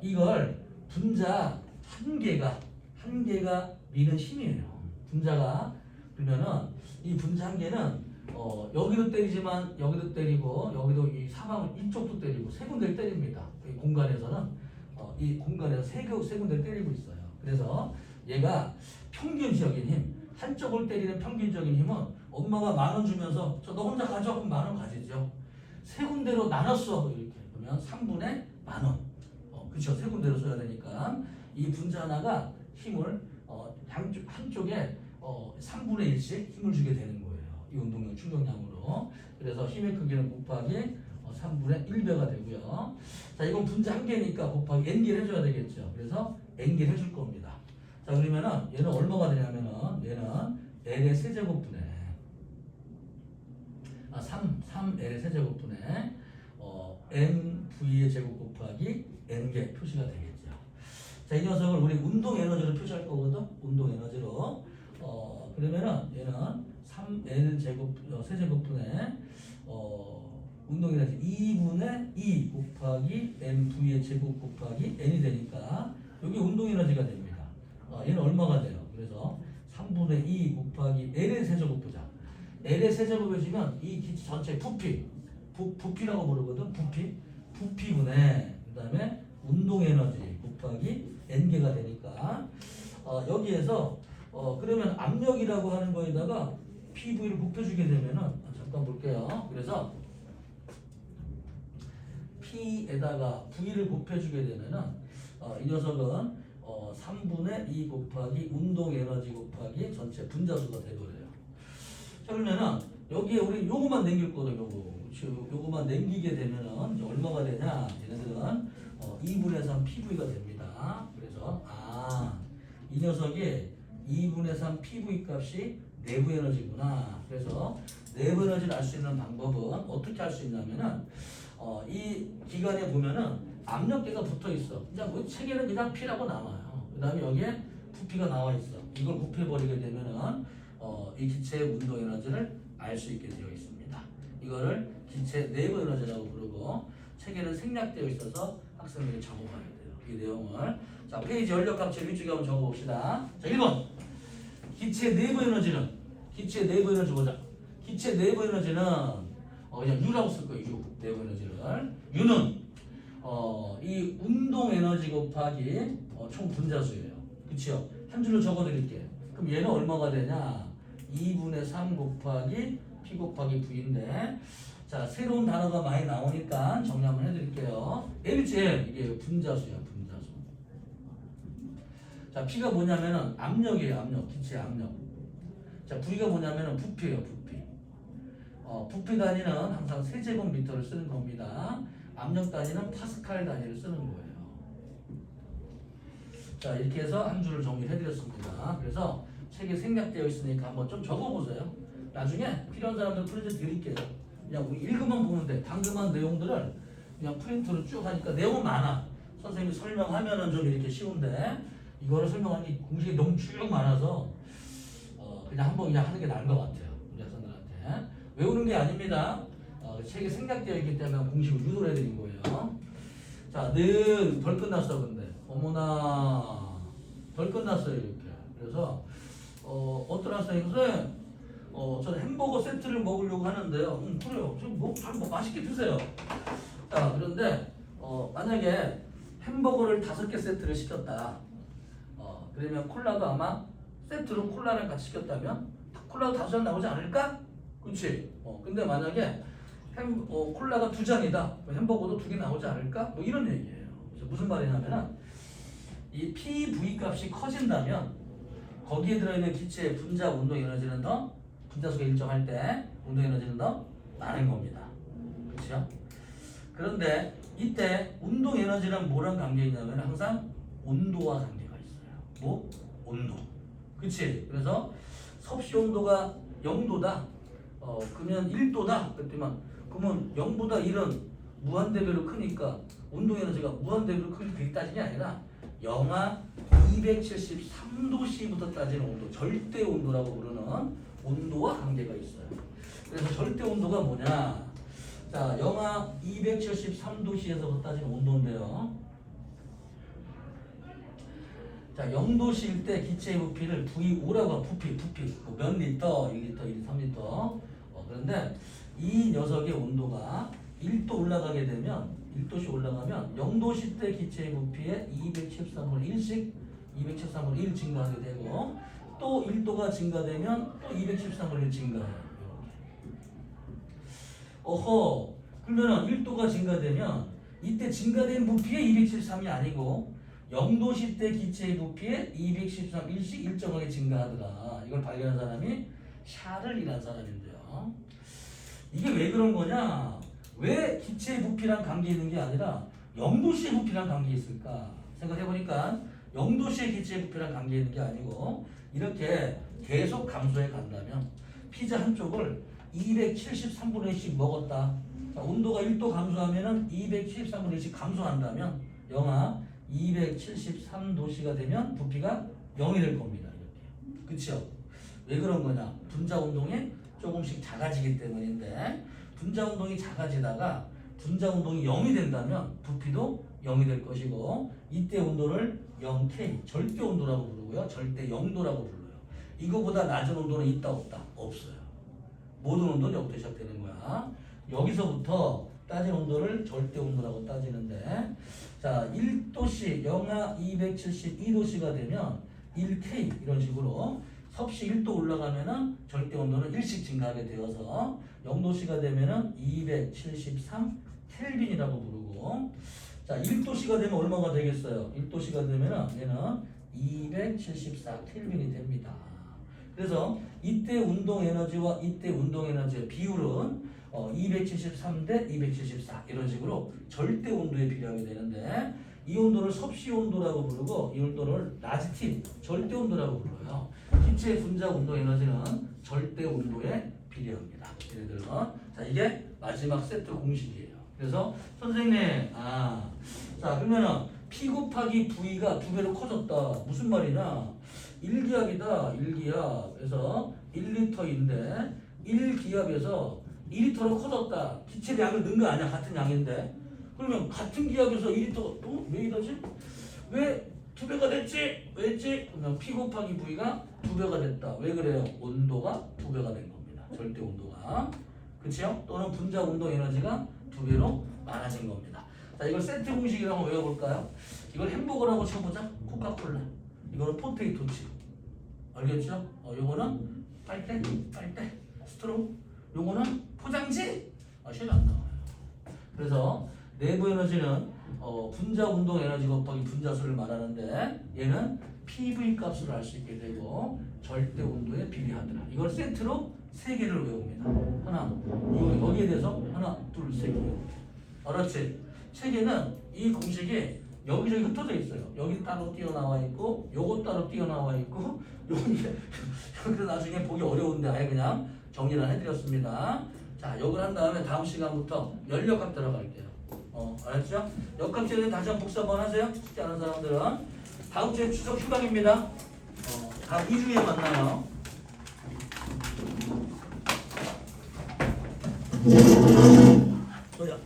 이걸 분자 한 개가 미는 힘이에요. 분자가, 그러면은 이 분자 한 개는 여기도 때리지만 여기도 때리고 여기도 이 사방을 이쪽도 때리고 세 군데를 때립니다. 이 공간에서는 이 공간에서 세 군데를 때리고 있어요. 그래서 얘가 평균적인 힘, 한쪽을 때리는 평균적인 힘은 엄마가 10,000원 주면서 저 너 혼자 가져와, 그럼 10,000원 가지죠. 세 군데로 나눴어, 이렇게 그러면 3분의 10,000원. 그렇죠. 세 군데로 써야 되니까 이 분자 하나가 힘을 한쪽에 3분의 1씩 힘을 주게 되는 거예요. 이 운동량 충격량으로. 그래서 힘의 크기는 곱하기 3분의 1배가 되고요. 자, 이건 분자 한 개니까 곱하기 n개를 해줘야 되겠죠. 그래서 n개를 해줄 겁니다. 자, 그러면은 얘는 얼마가 되냐면은 얘는 L의 세제곱분의 3L의 세제곱분의 MV의 제곱 곱하기 n개 표시가 되겠죠. 자, 이 녀석을 우리 운동 에너지로 표시할 거거든. 운동 에너지로. 그러면은 얘는 3L 제곱 세제곱분의 운동 에너지 2분의 2 곱하기 MV의 제곱 곱하기 n이 되니까 여기 운동 에너지가 됩니다. 얘는 얼마가 돼요? 그래서 3분의 2 곱하기 L의 세제곱 보자. L의 세제곱을 주면 이 기체 전체 부피라고 부르거든. 부피분의 그 다음에 운동 에너지 곱하기 n개가 되니까 여기에서 그러면 압력이라고 하는 거에다가 PV를 곱해주게 되면은 잠깐 볼게요. 그래서 P에다가 V를 곱해주게 되면은 이 녀석은 3분의 2 곱하기 운동 에너지 곱하기 전체 분자수가 되버려요. 자, 그러면은 여기에 우리 요거만 남길 거든. 요거만 남기게 되면은 얼마가 되냐? 얘네들은 2분의 3 PV가 됩니다. 그래서 이 녀석이 2분의 3 PV 값이 내부 에너지구나. 그래서 내부 에너지를 알 수 있는 방법은 어떻게 할 수 있냐면은 이 기관에 보면은 압력계가 붙어 있어. 그냥 뭐 체계는 그냥 P라고 나와요. 그 다음에 여기에 부피가 나와 있어. 이걸 곱해버리게 되면은 이 기체의 운동 에너지를 알 수 있게 되어 있습니다. 이거를 기체 내부 에너지라고 부르고 체계는 생략되어 있어서 학생들이 적어봐야 돼요. 이 내용을. 자, 페이지 연력값체 위쪽에 한번 적어봅시다. 자, 1번. 기체 내부 에너지는 기체 내부 에너지 보자. 기체 내부 에너지는 그냥 U라고 쓸 거예요. U. 내부 에너지를. U는 이 운동 에너지 곱하기 총 분자수예요. 그치요? 한 줄로 적어 드릴게요. 그럼 얘는 얼마가 되냐? 2분의 3 곱하기 P 곱하기 V인데, 자, 새로운 단어가 많이 나오니까 정리 한번 해드릴게요. LCM, 이게 분자수야, 분자수. 자, P가 뭐냐면은 압력이에요, 압력. 기체 압력. 자, V가 뭐냐면은 부피예요, 부피. 부피 단위는 항상 세제곱미터를 쓰는 겁니다. 압력 단위는 파스칼 단위를 쓰는 거예요. 자, 이렇게 해서 한 줄을 정리해드렸습니다. 그래서 책에 생략되어 있으니까 한번 좀 적어보세요. 나중에 필요한 사람들 프린트 드릴게요. 그냥 우리 읽으면 보면 돼. 방금 한 내용들을 그냥 프린트로 쭉 하니까 내용은 많아. 선생님이 설명하면은 좀 이렇게 쉬운데, 이거를 설명하는 공식이 너무 쭉 많아서 그냥 한번 그냥 하는 게 나은 것 같아요. 우리 학생들한테. 외우는 게 아닙니다. 책에 생략되어 있기 때문에 공식을 유도를 해드린 거예요. 자, 늘 덜 끝났어. 근데 어머나 덜 끝났어요. 이렇게. 그래서 어떤 학생이 선생님 저는 햄버거 세트를 먹으려고 하는데요. 그래요. 좀 잘 맛있게 드세요. 자, 그런데 만약에 햄버거를 5개 세트를 시켰다. 그러면 콜라도 아마 세트로 콜라랑 같이 시켰다면 콜라도 5잔 나오지 않을까? 그렇지? 근데 만약에 콜라가 2잔이다. 햄버거도 2개 나오지 않을까? 뭐 이런 얘기예요. 그래서 무슨 말이냐면은 이 PV 값이 커진다면 거기에 들어있는 기체의 분자 운동 에너지는 더 분자수가 일정할 때 운동 에너지는 더 많은 겁니다. 그렇죠? 그런데 이때 운동 에너지는 뭐랑 관계 있냐면 항상 온도와 관계가 있어요. 뭐? 온도. 그치? 그래서 섭씨 온도가 0도다. 그러면 1도다. 그랬더만 그러면 0보다 1은 무한대별로 크니까 운동 에너지가 무한대별로 크게 그렇게 따지는 게 아니라 영하 273도씨부터 따지는 온도, 절대 온도라고 부르는 온도와 관계가 있어요. 그래서 절대 온도가 뭐냐? 자, 영하 273도씨에서부터 따지는 온도인데요. 자, 0도씨일 때 기체의 부피를 V5라고 하면 부피 몇 리터, 1리터, 2리터, 3리터. 그런데 이 녀석의 온도가 1도 올라가게 되면 1도씩 올라가면 0도씨 때 기체의 부피에 213분의 1씩 213분의 1 증가하게 되고, 또 1도가 증가되면 또 213분의 1 증가해요. 그러면 1도가 증가되면 이때 증가된 부피의 273이 아니고 0도씨 때 기체의 부피에 213 1씩 일정하게 증가하더라. 이걸 발견한 사람이 샤를이라는 사람인데요. 이게 왜 그런 거냐? 왜 기체의 부피랑 관계 있는 게 아니라 0도씨의 부피랑 관계 있을까? 생각해보니까 0도씨의 기체의 부피랑 관계 있는 게 아니고 이렇게 계속 감소해 간다면 피자 한쪽을 273분의 1씩 먹었다. 자, 온도가 1도 감소하면은 273분의 1씩 감소한다면 영하 273도씨가 되면 부피가 0이 될 겁니다. 이렇게. 그쵸? 왜 그런 거냐? 분자 운동이 조금씩 작아지기 때문인데, 분자 운동이 작아지다가 분자 운동이 0이 된다면 부피도 0이 될 것이고, 이때 온도를 0K, 절대 온도라고 부르고요. 절대 0도라고 불러요. 이거보다 낮은 온도는 있다 없다? 없어요. 모든 온도는 0부터 시작되는 거야. 여기서부터 따진 온도를 절대 온도라고 따지는데, 자, 1도씨, 영하 272도씨가 되면 1K 이런 식으로 섭씨 1도 올라가면은 절대 온도는 1씩 증가하게 되어서 0도씨가 되면은 273 켈빈이라고 부르고, 자, 1도씨가 되면 얼마가 되겠어요? 1도씨가 되면은 얘는 274 켈빈이 됩니다. 그래서 이때 운동 에너지와 이때 운동 에너지의 비율은 273대 274 이런 식으로 절대 온도에 비례하게 되는데, 이 온도를 섭씨 온도라고 부르고 이 온도를 라지팀 절대 온도라고 불러요. 기체 분자 운동 에너지는 절대 온도에 비례합니다. 예를 들어, 자, 이게 마지막 세트 공식이에요. 그래서 선생님, 자, 그러면은 P 곱하기 V가 2배로 커졌다. 무슨 말이냐? 1기압이다. 1기압. 그래서 1리터인데 1기압에서 2리터로 커졌다. 기체량을 넣은 거 아니야? 같은 양인데. 그러면 같은 기압에서 2리터 왜 이러지? 왜 2배가 됐지? 왜지? 그러면 P 곱하기 V가 2배가 됐다. 왜 그래요? 온도가 2배가 된 겁니다. 절대 온도가. 그치요? 또는 분자 운동 에너지가 2배로 많아진 겁니다. 자, 이걸 세트 공식이라고 한번 외워볼까요? 이걸 햄버거라고 쳐보자. 코카콜라. 이거는 포테이토 칩. 알겠죠? 요거는 빨대, 스트로우. 요거는 포장지. 시험이 안 나와요. 그래서 내부 에너지는 분자 운동 에너지 곱하기 분자수를 말하는데 얘는 PV 값을 알 수 있게 되고 절대 온도에 비례하더라. 이걸 세트로 3개를 외웁니다. 하나, 이거 여기에 대해서 하나, 둘, 3개. 알았지? 3개는 이 공식이 여기저기 흩어져 있어요. 여기 따로 띄어나와 있고 요거 따로 띄어나와 있고 그래서 나중에 보기 어려운데 아예 그냥 정리를 해드렸습니다. 자, 요걸 한 다음에 다음 시간부터 연력값 들어갈게요. 알았죠? 역값에 대해 다시 한번 복습 한번 하세요. 숙제 하는 사람들은. 다음 주에 추석 휴강입니다. 다음 2주에 만나요. 보자.